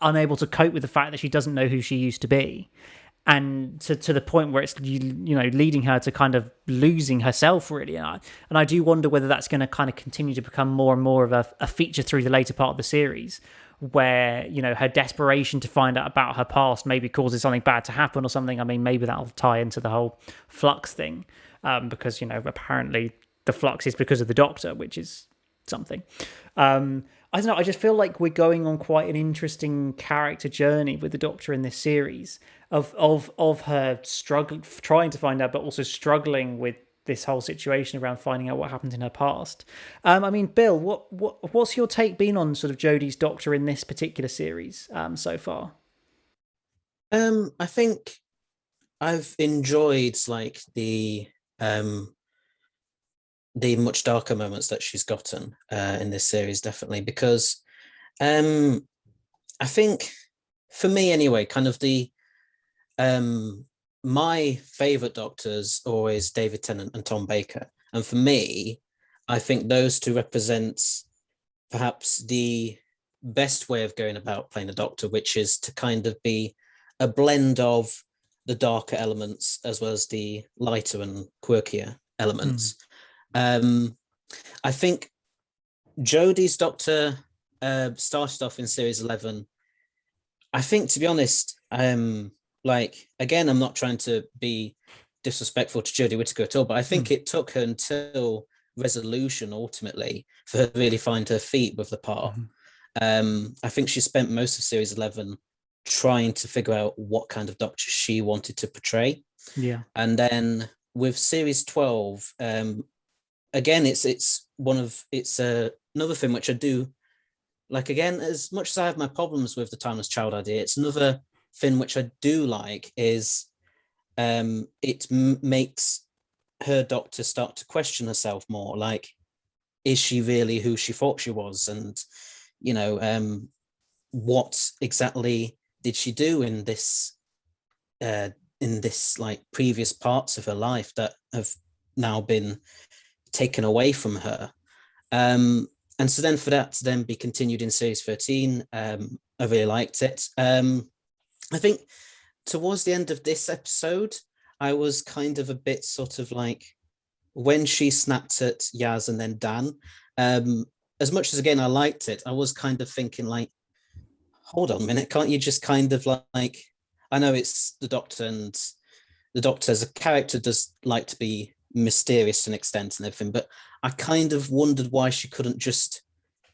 unable to cope with the fact that she doesn't know who she used to be. And to the point where it's, leading her to kind of losing herself, really. And I do wonder whether that's going to kind of continue to become more and more of a feature through the later part of the series, where, her desperation to find out about her past maybe causes something bad to happen or something. I mean, maybe that'll tie into the whole Flux thing, because, apparently the Flux is because of the Doctor, which is something. I don't know, I just feel like we're going on quite an interesting character journey with the Doctor in this series of her struggle, trying to find out, but also struggling with this whole situation around finding out what happened in her past. I mean, Bill, what's your take been on sort of Jodie's Doctor in this particular series so far? I think I've enjoyed the much darker moments that she's gotten in this series, definitely, because I think for me anyway, kind of my favorite Doctors are always David Tennant and Tom Baker. And for me, I think those two represent perhaps the best way of going about playing a Doctor, which is to kind of be a blend of the darker elements as well as the lighter and quirkier elements. I think Jodie's Doctor started off in series 11. I think, to be honest, again, I'm not trying to be disrespectful to Jodie Whittaker at all, but I think it took her until Resolution ultimately for her to really find her feet with the part. I think she spent most of series 11 trying to figure out what kind of Doctor she wanted to portray. Yeah. And then with series 12, again, it's another thing which I do like. Again, as much as I have my problems with the timeless child idea, it's another thing which I do like is it makes her Doctor start to question herself more. Like, is she really who she thought she was? And what exactly did she do in this like previous parts of her life that have now been taken away from her? And so then for that to then be continued in series 13, I really liked it. I think towards the end of this episode, I was kind of a bit sort of like, when she snapped at Yaz and then Dan, as much as, again, I liked it, I was kind of thinking like, hold on a minute, can't you just kind of like, I know it's the Doctor, and the Doctor as a character does like to be mysterious to an extent and everything, but I kind of wondered why she couldn't just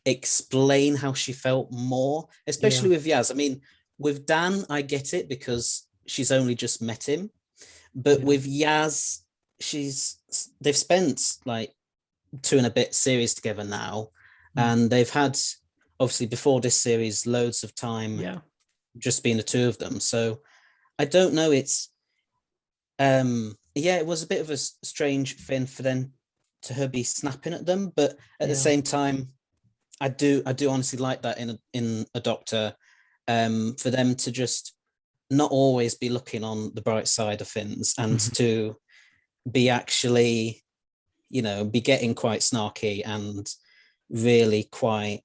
explain how she felt more, especially with Yaz. I mean, with Dan, I get it because she's only just met him, but with Yaz, they've spent like 2 and a bit series together now, and they've had, obviously before this series, loads of time just being the two of them. So I don't know, it's yeah, it was a bit of a strange thing for them to her be snapping at them, but at the same time, I do honestly like that in a doctor, for them to just not always be looking on the bright side of things and to be actually, be getting quite snarky and really quite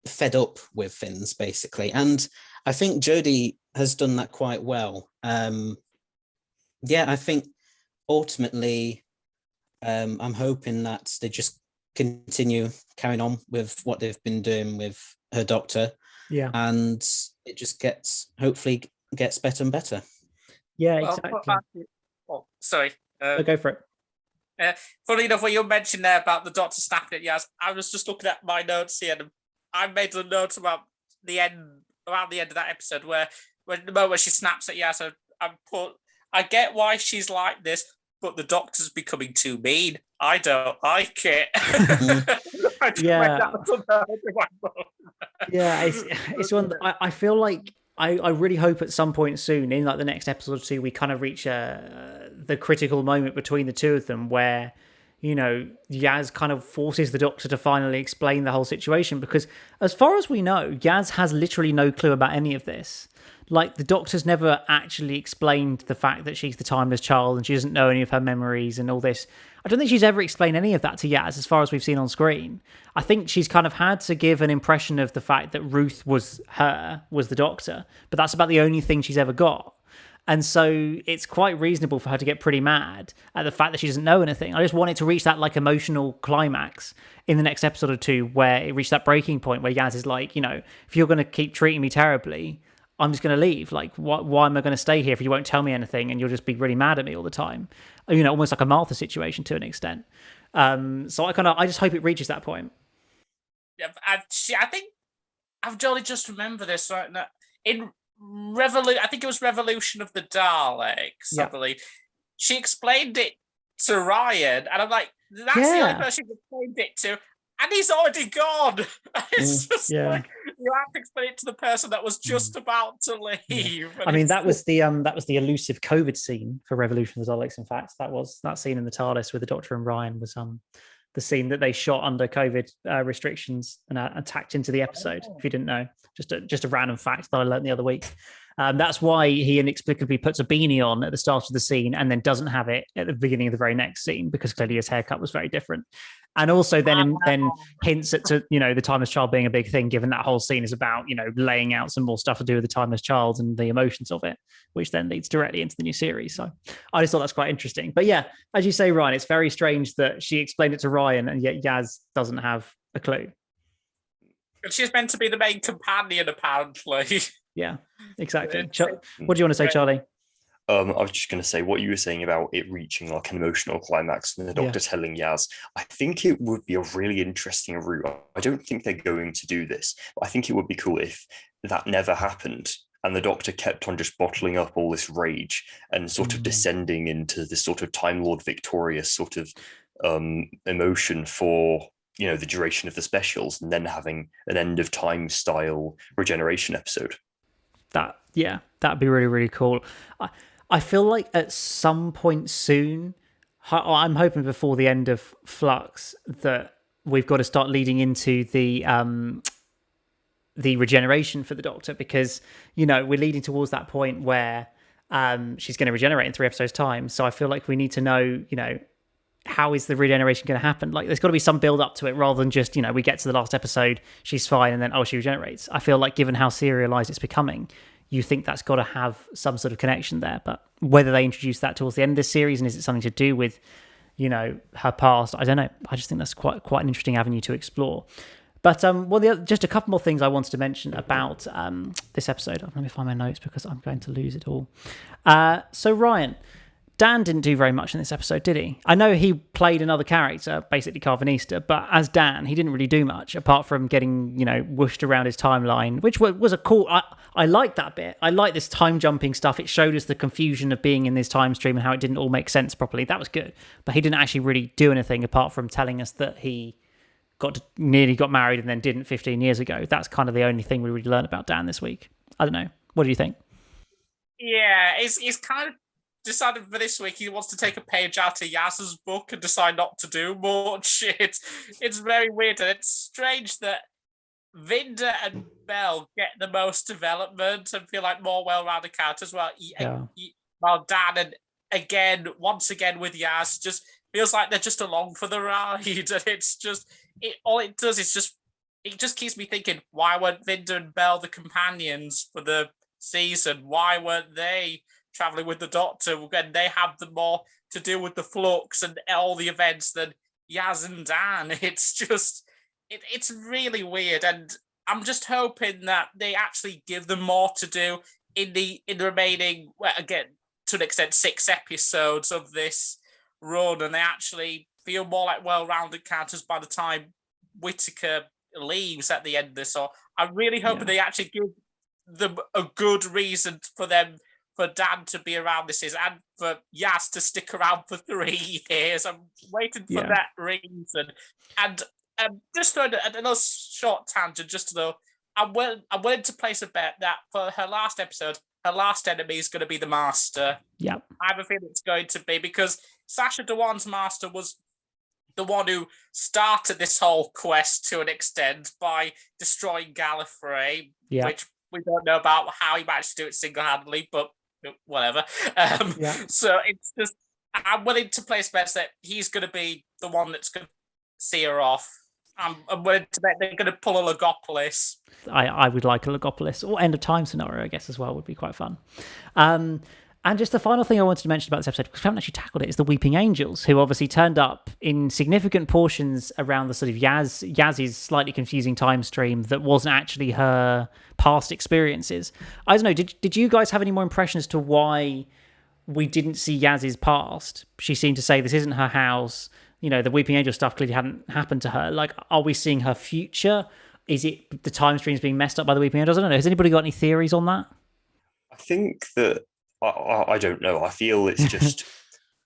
fed up with things, basically. And I think Jodie has done that quite well. I think ultimately, I'm hoping that they just continue carrying on with what they've been doing with her doctor. Yeah. And it just hopefully gets better and better. Yeah, exactly. Sorry. Go for it. Funny enough, when you mentioned there about the doctor snapping at Yaz, I was just looking at my notes here, and I made a note about the end of that episode where when the moment she snaps at Yaz, I get why she's like this, but the doctor's becoming too mean. I don't like it. It's one. I feel like I really hope at some point soon, in like the next episode or two, we kind of reach the critical moment between the two of them where, Yaz kind of forces the doctor to finally explain the whole situation, because as far as we know, Yaz has literally no clue about any of this. Like, the doctor's never actually explained the fact that she's the timeless child and she doesn't know any of her memories and all this. I don't think she's ever explained any of that to Yaz as far as we've seen on screen. I think she's kind of had to give an impression of the fact that Ruth was the doctor, but that's about the only thing she's ever got. And so it's quite reasonable for her to get pretty mad at the fact that she doesn't know anything. I just want it to reach that like emotional climax in the next episode or two where it reached that breaking point where Yaz is like, if you're going to keep treating me terribly, I'm just going to leave. Like, why am I going to stay here if you won't tell me anything and you'll just be really mad at me all the time? Almost like a Martha situation to an extent. So I just hope it reaches that point. Yeah, I think I've jolly just remember this right now. In I think it was Revolution of the Daleks, I believe. She explained it to Ryan, and I'm like, that's the only person she explained it to, and he's already gone. It's just like, you have to explain it to the person that was just about to leave. I mean, that was the elusive COVID scene for Revolution of the Daleks. In fact, that scene in the TARDIS with the Doctor and Ryan was the scene that they shot under COVID restrictions and attacked into the episode. If you didn't know, just a random fact that I learned the other week. That's why he inexplicably puts a beanie on at the start of the scene and then doesn't have it at the beginning of the very next scene, because clearly his haircut was very different. And also then hints at the timeless child being a big thing, given that whole scene is about laying out some more stuff to do with the timeless child and the emotions of it, which then leads directly into the new series. So I just thought that's quite interesting. But yeah, as you say, Ryan, it's very strange that she explained it to Ryan and yet Yaz doesn't have a clue. She's meant to be the main companion, apparently. Yeah, exactly. What do you want to say, Charlie? I was just going to say what you were saying about it reaching like an emotional climax and the doctor telling Yaz. I think it would be a really interesting route. I don't think they're going to do this, but I think it would be cool if that never happened and the doctor kept on just bottling up all this rage and sort of descending into this sort of Time Lord victorious sort of emotion for the duration of the specials, and then having an end of time style regeneration episode. That'd be really, really cool. I feel like at some point soon, I'm hoping before the end of Flux, that we've got to start leading into the regeneration for the Doctor, because we're leading towards that point where she's going to regenerate in 3 episodes' time. So I feel like we need to know, how is the regeneration going to happen? Like, there's got to be some build up to it rather than just, we get to the last episode, she's fine, and then, she regenerates. I feel like given how serialized it's becoming, you think that's got to have some sort of connection there. But whether they introduce that towards the end of this series, and is it something to do with, her past, I don't know. I just think that's quite an interesting avenue to explore. But just a couple more things I wanted to mention about this episode. Let me find my notes because I'm going to lose it all. So Ryan, Dan didn't do very much in this episode, did he? I know he played another character, basically Carvanista, but as Dan, he didn't really do much, apart from getting, whooshed around his timeline, which was a cool... I like that bit. I like this time-jumping stuff. It showed us the confusion of being in this time stream and how it didn't all make sense properly. That was good. But he didn't actually really do anything apart from telling us that he nearly got married and then didn't 15 years ago. That's kind of the only thing we really learned about Dan this week. I don't know. What do you think? Yeah, it's kind of decided for this week he wants to take a page out of Yaz's book and decide not to do much. It's very weird, and it's strange that Vinda and Belle get the most development and feel like more well-rounded characters. While Dan and once again with Yaz, just feels like they're just along for the ride, and it's just all it does is it just keeps me thinking, why weren't Vinda and Belle the companions for the season? Why weren't they traveling with the Doctor when they have the more to do with the Flux and all the events than Yaz and Dan? It's just it's really weird, and I'm just hoping that they actually give them more to do in the remaining, well, again, to an extent, 6 episodes of this run, and they actually feel more like well-rounded characters by the time Whittaker leaves at the end of this. So I'm really hoping they actually give them a good reason for Dan to be around this season, and for Yaz to stick around for 3 years. I'm waiting for that reason. And just throwing another short tangent, just to know, I'm willing to place a bet that for her last episode, her last enemy is going to be the Master. Yep. I have a feeling it's going to be, because Sacha Dhawan's Master was the one who started this whole quest to an extent by destroying Gallifrey, which we don't know about how he managed to do it single-handedly, but whatever. So it's just, I'm willing to place bets that he's going to be the one that's going to see her off. I'm willing to bet they're going to pull a Logopolis. I would like a Logopolis, or end of time scenario, I guess, as well, would be quite fun. And just the final thing I wanted to mention about this episode, because we haven't actually tackled it, is the Weeping Angels, who obviously turned up in significant portions around the sort of Yaz's slightly confusing time stream that wasn't actually her past experiences. I don't know, did you guys have any more impression as to why we didn't see Yaz's past? She seemed to say this isn't her house. You know, the Weeping Angel stuff clearly hadn't happened to her. Like, are we seeing her future? Is it the time streams being messed up by the Weeping Angels? I don't know. Has anybody got any theories on that? I think that, I don't know. I feel it's just,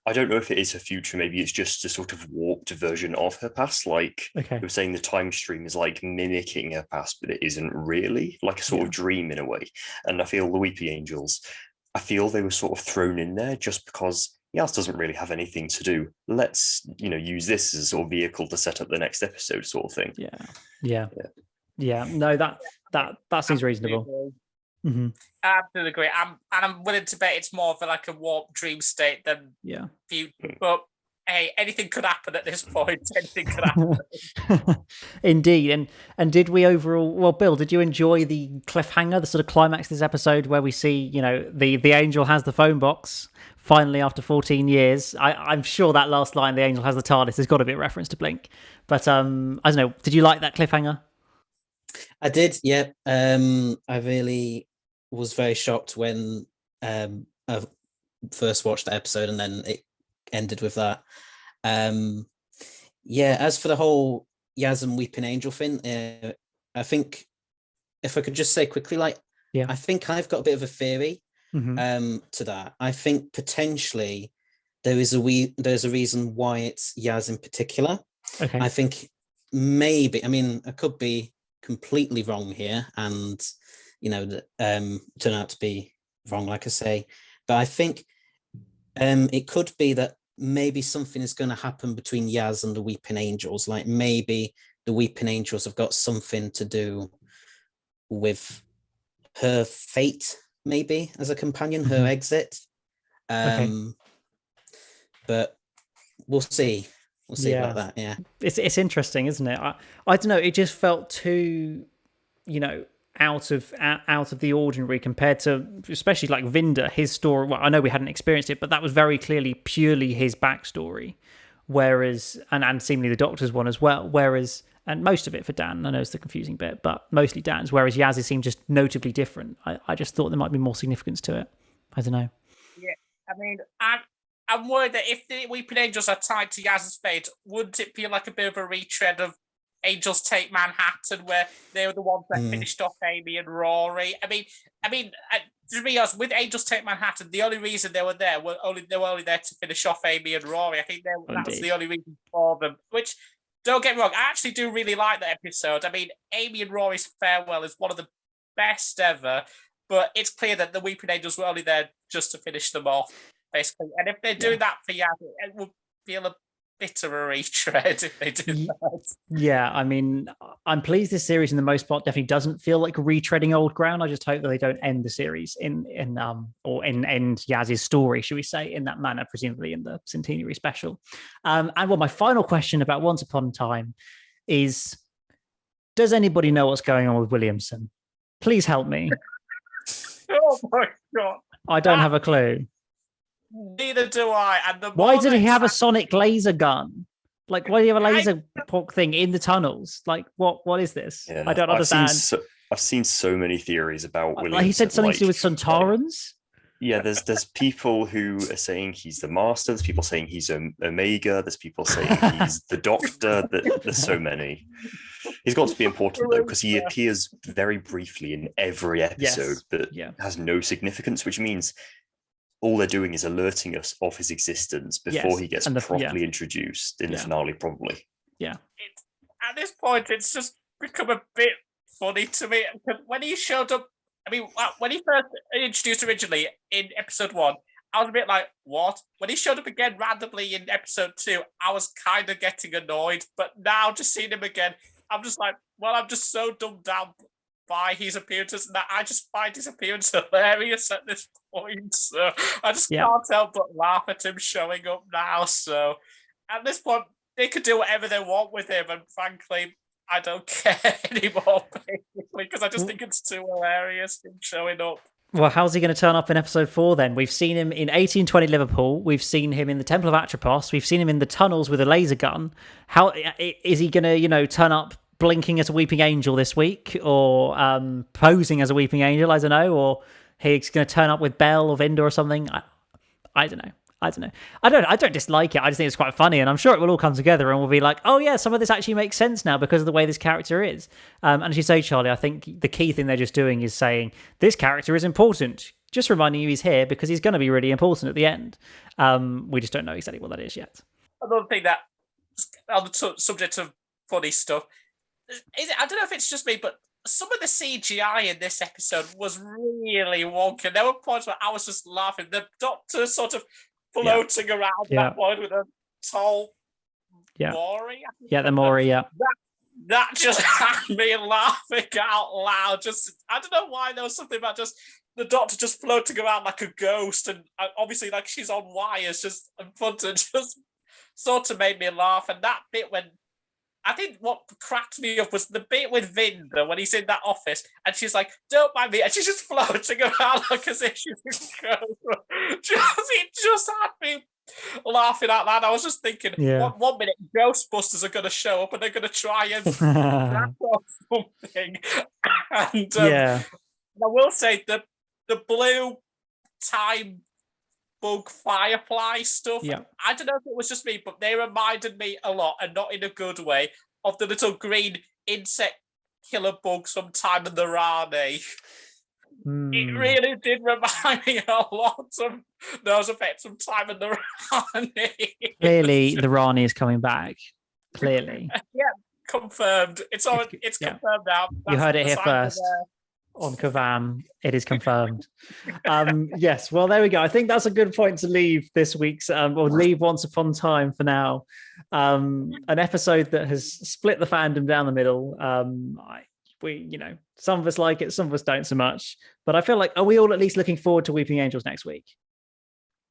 I don't know if it is her future. Maybe it's just a sort of warped version of her past. Like, you were saying, the time stream is like mimicking her past, but it isn't really, like a sort of dream in a way. And I feel the Weeping Angels, I feel they were sort of thrown in there just because Yaz doesn't really have anything to do. Let's, use this as a sort of vehicle to set up the next episode, sort of thing. Yeah. No, that seems reasonable. Mm-hmm. I absolutely agree. I'm willing to bet it's more of like a warped dream state than future. But hey, anything could happen at this point. Anything could happen. Indeed. And did we overall? Well, Bill, did you enjoy the cliffhanger, the sort of climax of this episode where we see, the angel has the phone box finally after 14 years? I'm sure that last line, the angel has the TARDIS, has got to be a reference to Blink. But I don't know. Did you like that cliffhanger? I did. Yeah. I really was very shocked when I first watched the episode, and then it ended with that. As for the whole Yaz and Weeping Angel thing, I think if I could just say quickly, I think I've got a bit of a theory to that. I think potentially there's a reason why it's Yaz in particular. Okay. I think maybe, I could be completely wrong here, and turn out to be wrong, like I say, but I think it could be that maybe something is going to happen between Yaz and the Weeping Angels. Like, maybe the Weeping Angels have got something to do with her fate, maybe as a companion, her exit. But we'll see. We'll see about that. Yeah, it's interesting, isn't it? I don't know. It just felt too, out of the ordinary compared to, especially like Vinda, his story. Well, I know we hadn't experienced it, but that was very clearly purely his backstory. Whereas, and seemingly the Doctor's one as well. Whereas, and most of it for Dan, I know it's the confusing bit, but mostly Dan's. Whereas Yaz's seemed just notably different. I just thought there might be more significance to it. I don't know. Yeah, I'm worried that if the Weeping Angels are tied to Yaz's fate, wouldn't it feel like a bit of a retread of Angels Take Manhattan, where they were the ones that finished off Amy and Rory? To be honest, with Angels Take Manhattan, the only reason they were there were only there to finish off Amy and Rory. I think that was the only reason for them. Which, don't get me wrong, I actually do really like that episode. Amy and Rory's farewell is one of the best ever, but it's clear that the Weeping Angels were only there just to finish them off. basically. And if they do that for Yaz, it will feel a bit of a retread if they do that. Yeah, I mean, I'm pleased this series, in the most part, definitely doesn't feel like retreading old ground. I just hope that they don't end the series in end Yaz's story, should we say, in that manner, presumably in the centenary special. And well, my final question about Once Upon a Time is: does anybody know what's going on with Williamson? Please help me. Oh my god! I don't have a clue. Neither do I. And why did he have a sonic laser gun? Like, why do you have a laser thing in the tunnels? Like, what is this? Yeah, I don't understand. I've seen so many theories about Williamson. Like, he said something to do with Centaurans. Yeah, there's people who are saying he's the Master. There's people saying he's Omega. There's people saying he's the Doctor. There's so many. He's got to be important though, because he appears very briefly in every episode that has no significance, which means all they're doing is alerting us of his existence before he gets properly introduced in the finale, probably. Yeah. At this point, it's just become a bit funny to me. When he showed up, I mean, when he first introduced originally in episode 1, I was a bit like, what? When he showed up again randomly in episode 2, I was kind of getting annoyed. But now, just seeing him again, I'm just like, well, I'm just so dumbed down by his appearances that I just find his appearance hilarious at this point. So I just can't help but laugh at him showing up now. So at this point, they could do whatever they want with him. And frankly, I don't care anymore, basically, because I just think it's too hilarious, him showing up. Well, how's he going to turn up in episode 4 then? We've seen him in 1820 Liverpool. We've seen him in the Temple of Atropos. We've seen him in the tunnels with a laser gun. How is he going to, turn up blinking as a weeping angel this week, or posing as a weeping angel? I don't know. Or he's going to turn up with Belle or Vinda or something. I don't know. I don't dislike it. I just think it's quite funny, and I'm sure it will all come together and we'll be like, oh yeah, some of this actually makes sense now because of the way this character is. And as you say, Charlie, I think the key thing they're just doing is saying this character is important. Just reminding you he's here because he's going to be really important at the end. We just don't know exactly what that is yet. Another thing that, on the subject of funny stuff, I don't know if it's just me, but some of the CGI in this episode was really wonky. There were points where I was just laughing. The Doctor sort of floating around that point with a tall Maury. The Maury, That just had me laughing out loud. I don't know why, there was something about just the Doctor just floating around like a ghost, and obviously like she's on wires, just and fun to just sort of made me laugh. And that bit when, I think what cracked me up was the bit with Vinda when he's in that office and she's like, don't mind me, and she's just floating around like as if she's a ghost. It just had me laughing out loud. I was just thinking, one minute Ghostbusters are going to show up and they're going to try and crack off something. And I will say that the blue time bug firefly stuff, I don't know if it was just me, but they reminded me a lot, and not in a good way, of the little green insect killer bugs from Time and the Rani. It really did remind me a lot of those effects from Time and the Rani. Clearly the Rani is coming back. Clearly. Confirmed. It's confirmed now. You heard it here first. On KerVAM, it is confirmed. Yes, well, there we go. I think that's a good point to leave this week's, or leave Once Upon a Time for now. An episode that has split the fandom down the middle. Some of us like it, some of us don't so much. But I feel like, are we all at least looking forward to Weeping Angels next week?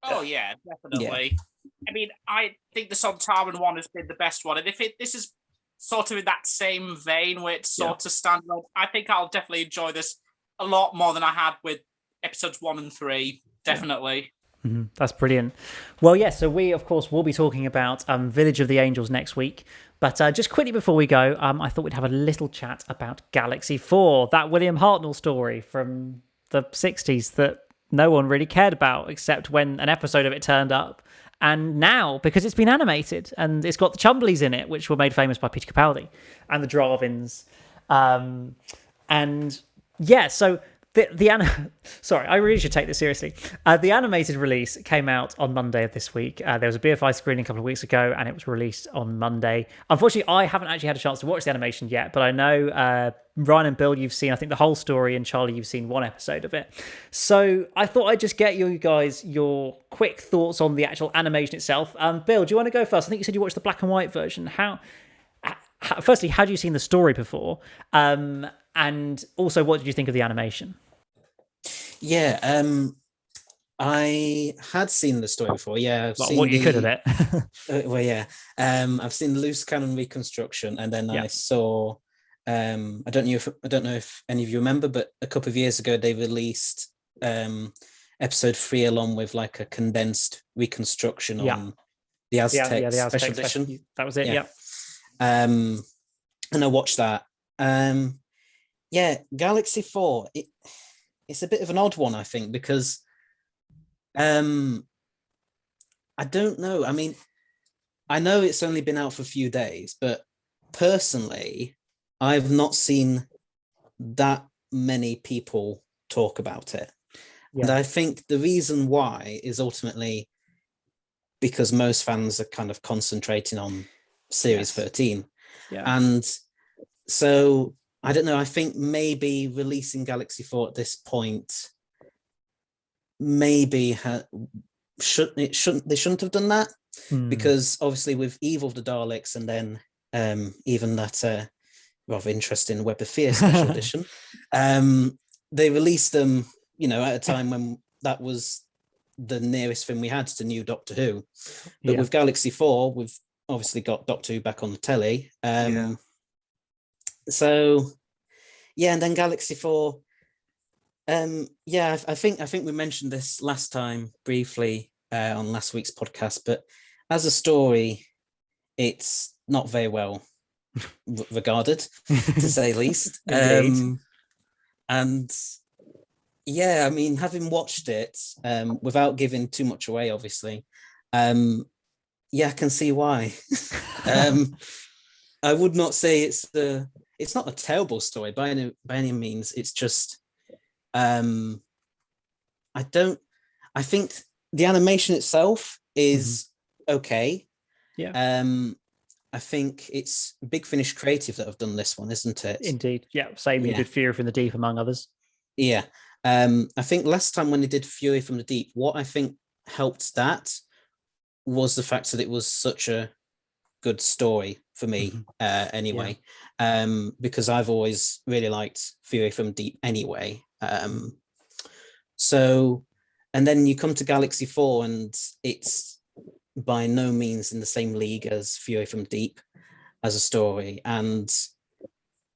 Oh yeah, definitely. Yeah. I mean, I think the Sontaran one has been the best one, and if this is sort of in that same vein where it sort of stands out, I think I'll definitely enjoy this a lot more than I had with episodes 1 and 3. Definitely. Mm-hmm. That's brilliant. Well, so we, of course, will be talking about Village of the Angels next week. But just quickly before we go, I thought we'd have a little chat about Galaxy 4, that William Hartnell story from the 60s that no one really cared about, except when an episode of it turned up. And now, because it's been animated, and it's got the Chumbleys in it, which were made famous by Peter Capaldi, and the Dravins. So Sorry, I really should take this seriously. The animated release came out on Monday of this week. There was a BFI screening a couple of weeks ago, and it was released on Monday. Unfortunately, I haven't actually had a chance to watch the animation yet, but I know Ryan and Bill, you've seen, I think, the whole story, and Charlie, you've seen one episode of it. So I thought I'd just get you guys your quick thoughts on the actual animation itself. Bill, do you want to go first? I think you said you watched the black and white version. Firstly, had you seen the story before? And also, what did you think of the animation? Yeah, I had seen the story before. Yeah, I've seen what you could of it. well, yeah, I've seen the loose cannon reconstruction, and then I saw. I don't know if any of you remember, but a couple of years ago they released episode 3 along with like a condensed reconstruction on the Aztec, the Aztec special edition. That was it. Yeah. And I watched that. Galaxy 4. It's a bit of an odd one, I think, because I don't know. I mean, I know it's only been out for a few days, but personally, I've not seen that many people talk about it. Yeah. And I think the reason why is ultimately because most fans are kind of concentrating on Series 13. Yeah. And so I don't know. I think maybe releasing Galaxy 4 at this point, maybe they shouldn't have done that, because obviously with Evil of the Daleks and then even that rather interesting Web of Fear special edition, they released them, at a time when that was the nearest thing we had to new Doctor Who. But with Galaxy 4, we've obviously got Doctor Who back on the telly. So, and then Galaxy 4. I think we mentioned this last time briefly on last week's podcast, but as a story, it's not very well regarded, to say the least. And I mean, having watched it, without giving too much away, obviously, I can see why. I would not say it's not a terrible story by any means. It's just, I think the animation itself is okay. Yeah. I think it's Big Finish Creative that have done this one, isn't it? Indeed. Yeah. Same. You did Fury from the Deep, among others. Yeah. I think last time when they did Fury from the Deep, what I think helped that was the fact that it was such a good story for me, anyway, because I've always really liked Fury from Deep anyway. So, and then you come to Galaxy 4 and it's by no means in the same league as Fury from Deep as a story. And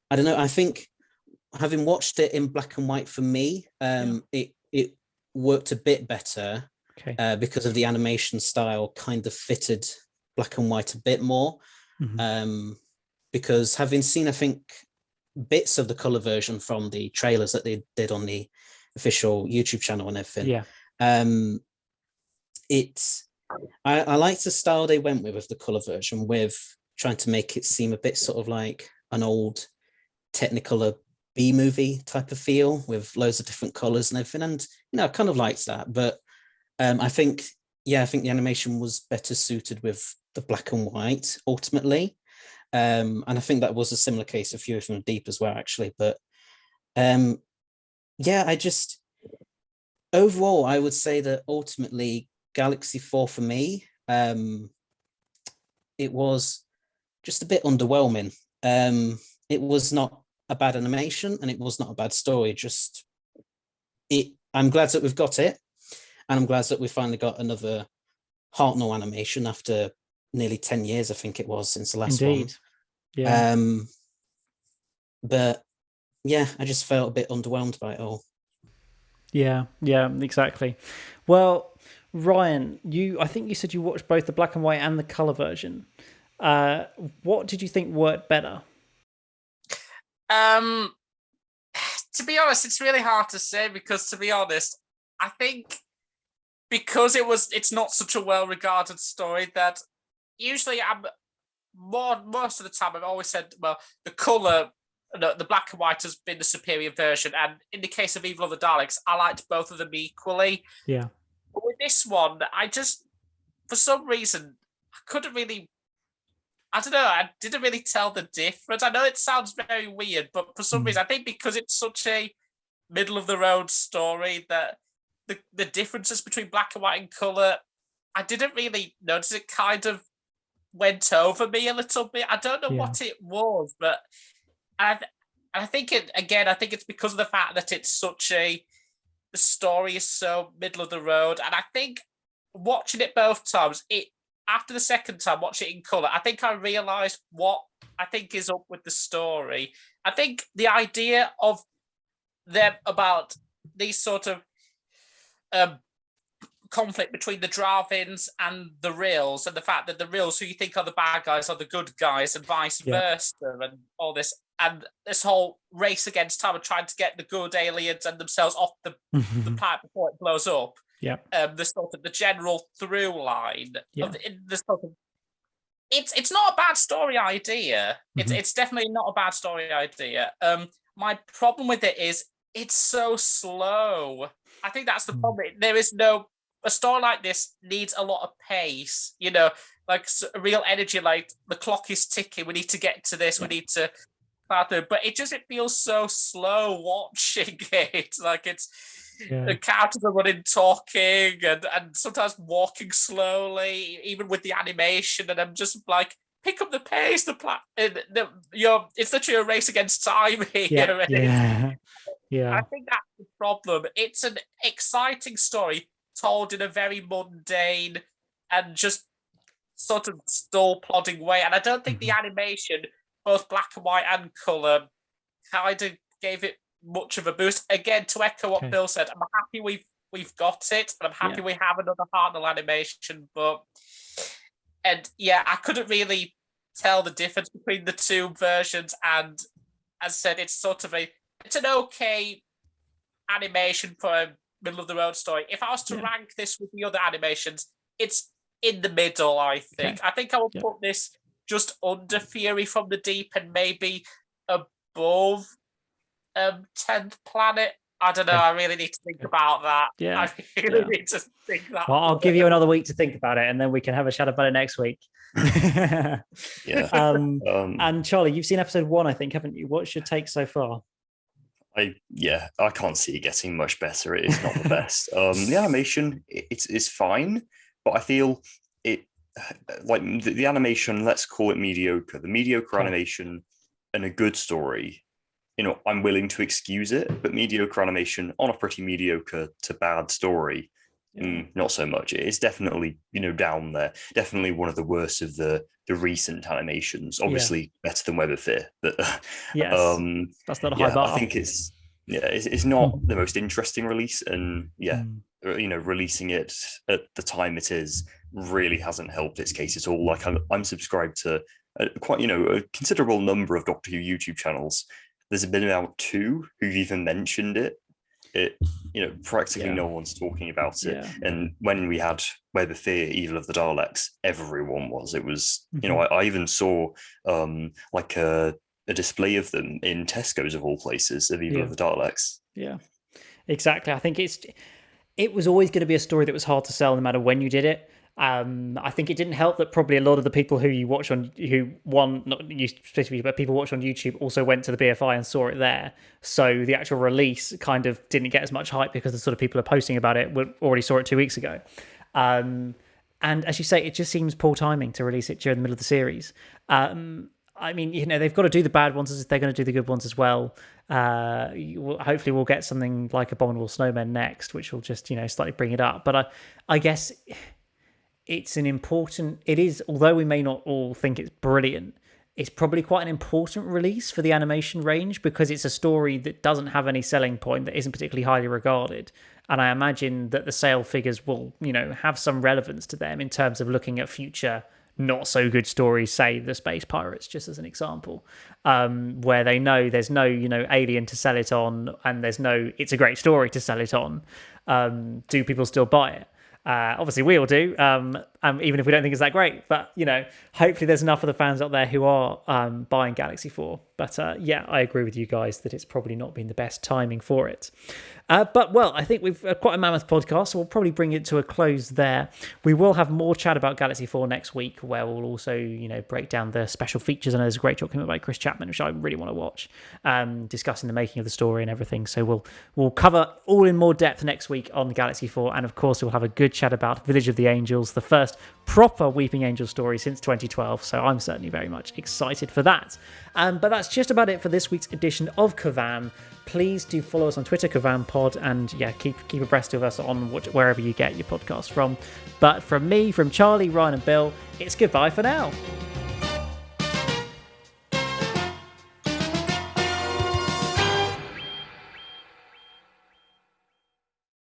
I don't know, I think having watched it in black and white for me, it worked a bit better because of the animation style kind of fitted black and white a bit more. Because having seen, I think, bits of the color version from the trailers that they did on the official YouTube channel and everything, I like the style they went with the color version, with trying to make it seem a bit sort of like an old Technicolor B-movie type of feel with loads of different colors and everything. And I kind of liked that, but I think the animation was better suited with the black and white ultimately. And I think that was a similar case of Fury from the Deep as well, actually. But I just, overall, I would say that ultimately Galaxy 4 for me, it was just a bit underwhelming. It was not a bad animation and it was not a bad story. I'm glad that we've got it, and I'm glad that we finally got another Hartnell animation after nearly 10 years, I think it was, since the last one. Yeah. But I just felt a bit underwhelmed by it all. Yeah, exactly. Well, Ryan, I think you said you watched both the black and white and the color version. What did you think worked better? To be honest, it's really hard to say, because to be honest, I think because it's not such a well-regarded story, that usually most of the time I've always said, well, the color the black and white has been the superior version, and in the case of Evil of the Daleks, I liked both of them equally. Yeah. But with this one, I just, for some reason, I couldn't really. I don't know. I didn't really tell the difference. I know it sounds very weird, but for some reason, I think because it's such a middle of the road story that the differences between black and white and color, I didn't really notice. It kind of went over me a little bit. I don't know what it was, but I think it again. I think it's because of the fact that it's such the story is so middle of the road, and I think watching it both times, after the second time watching it in color, I think I realized what I think is up with the story. I think the idea of them about these sort of conflict between the Dravins and the Rills, and the fact that the Rills, who you think are the bad guys, are the good guys, and vice versa, and all this, and this whole race against time of trying to get the good aliens and themselves off the pipe before it blows up. Yeah. The sort of the general through line of the sort of it's not a bad story idea. It's definitely not a bad story idea. My problem with it is it's so slow. I think that's the problem. There is a story like this needs a lot of pace, like a real energy, like the clock is ticking. We need to get to this. We need to, but it feels so slow watching it. Like it's the characters are running, talking, and sometimes walking slowly, even with the animation. And I'm just like, pick up the pace. It's literally a race against time here. Yeah. I think that's the problem. It's an exciting story told in a very mundane and just sort of stall plodding way. And I don't think the animation, both black and white and colour, kind of gave it much of a boost. Again, to echo what Bill said, I'm happy we've got it, and I'm happy we have another Hartnell animation. I couldn't really tell the difference between the two versions. And as I said, it's an okay animation for a middle of the road story. If I was to rank this with the other animations, it's in the middle, I think. I think I would put this just under Fury from the Deep and maybe above 10th Planet. I don't know. I really need to think about that. I really need to think that. Well, I'll give you another week to think about it, and then we can have a chat about it next week. And Charlie, you've seen episode 1, I think, haven't you? What's your take so far? I can't see it getting much better. It is not the best. The animation, it's fine, but I feel it like the animation. Let's call it mediocre. The mediocre animation and a good story. I'm willing to excuse it, but mediocre animation on a pretty mediocre to bad story, not so much. It's definitely down there. Definitely one of the worst of the recent animations. Obviously better than Web of Fear, but that's not a high bar. I think it's not the most interesting release, and releasing it at the time it is really hasn't helped its case at all. Like I'm subscribed to quite a considerable number of Doctor Who YouTube channels. There's been about 2 who've even mentioned it. Practically no one's talking about it. And when we had Web of Fear, Evil of the Daleks, everyone was. It was, I even saw like a display of them in Tesco's of all places, of Evil of the Daleks. Yeah, exactly. I think it was always going to be a story that was hard to sell no matter when you did it. I think it didn't help that probably a lot of the people who you watch on not you specifically, but people watch on YouTube also went to the BFI and saw it there. So the actual release kind of didn't get as much hype because the sort of people who are posting about it already saw it 2 weeks ago. And as you say, it just seems poor timing to release it during the middle of the series. I mean, they've got to do the bad ones as they're going to do the good ones as well. Hopefully we'll get something like Abominable Snowmen next, which will just, slightly bring it up. But I guess it is, although we may not all think it's brilliant, it's probably quite an important release for the animation range because it's a story that doesn't have any selling point, that isn't particularly highly regarded. And I imagine that the sale figures will, have some relevance to them in terms of looking at future not so good stories, say the Space Pirates, just as an example, where they know there's no, alien to sell it on, and it's a great story to sell it on. Do people still buy it? Obviously we all do, and even if we don't think it's that great. But, hopefully there's enough of the fans out there who are buying Galaxy 4. But yeah, I agree with you guys that it's probably not been the best timing for it. But, well, I think we've quite a mammoth podcast, so we'll probably bring it to a close there. We will have more chat about Galaxy 4 next week, where we'll also, break down the special features. I know there's a great document by Chris Chapman, which I really want to watch, discussing the making of the story and everything. So we'll cover all in more depth next week on Galaxy 4. And, of course, we'll have a good chat about Village of the Angels, the first proper Weeping Angel story since 2012. So I'm certainly very much excited for that. But that's just about it for this week's edition of KerVAM. Please do follow us on Twitter, KerVAM Pod, and keep abreast of us on wherever you get your podcast from. But from me, from Charlie, Ryan, and Bill, it's goodbye for now.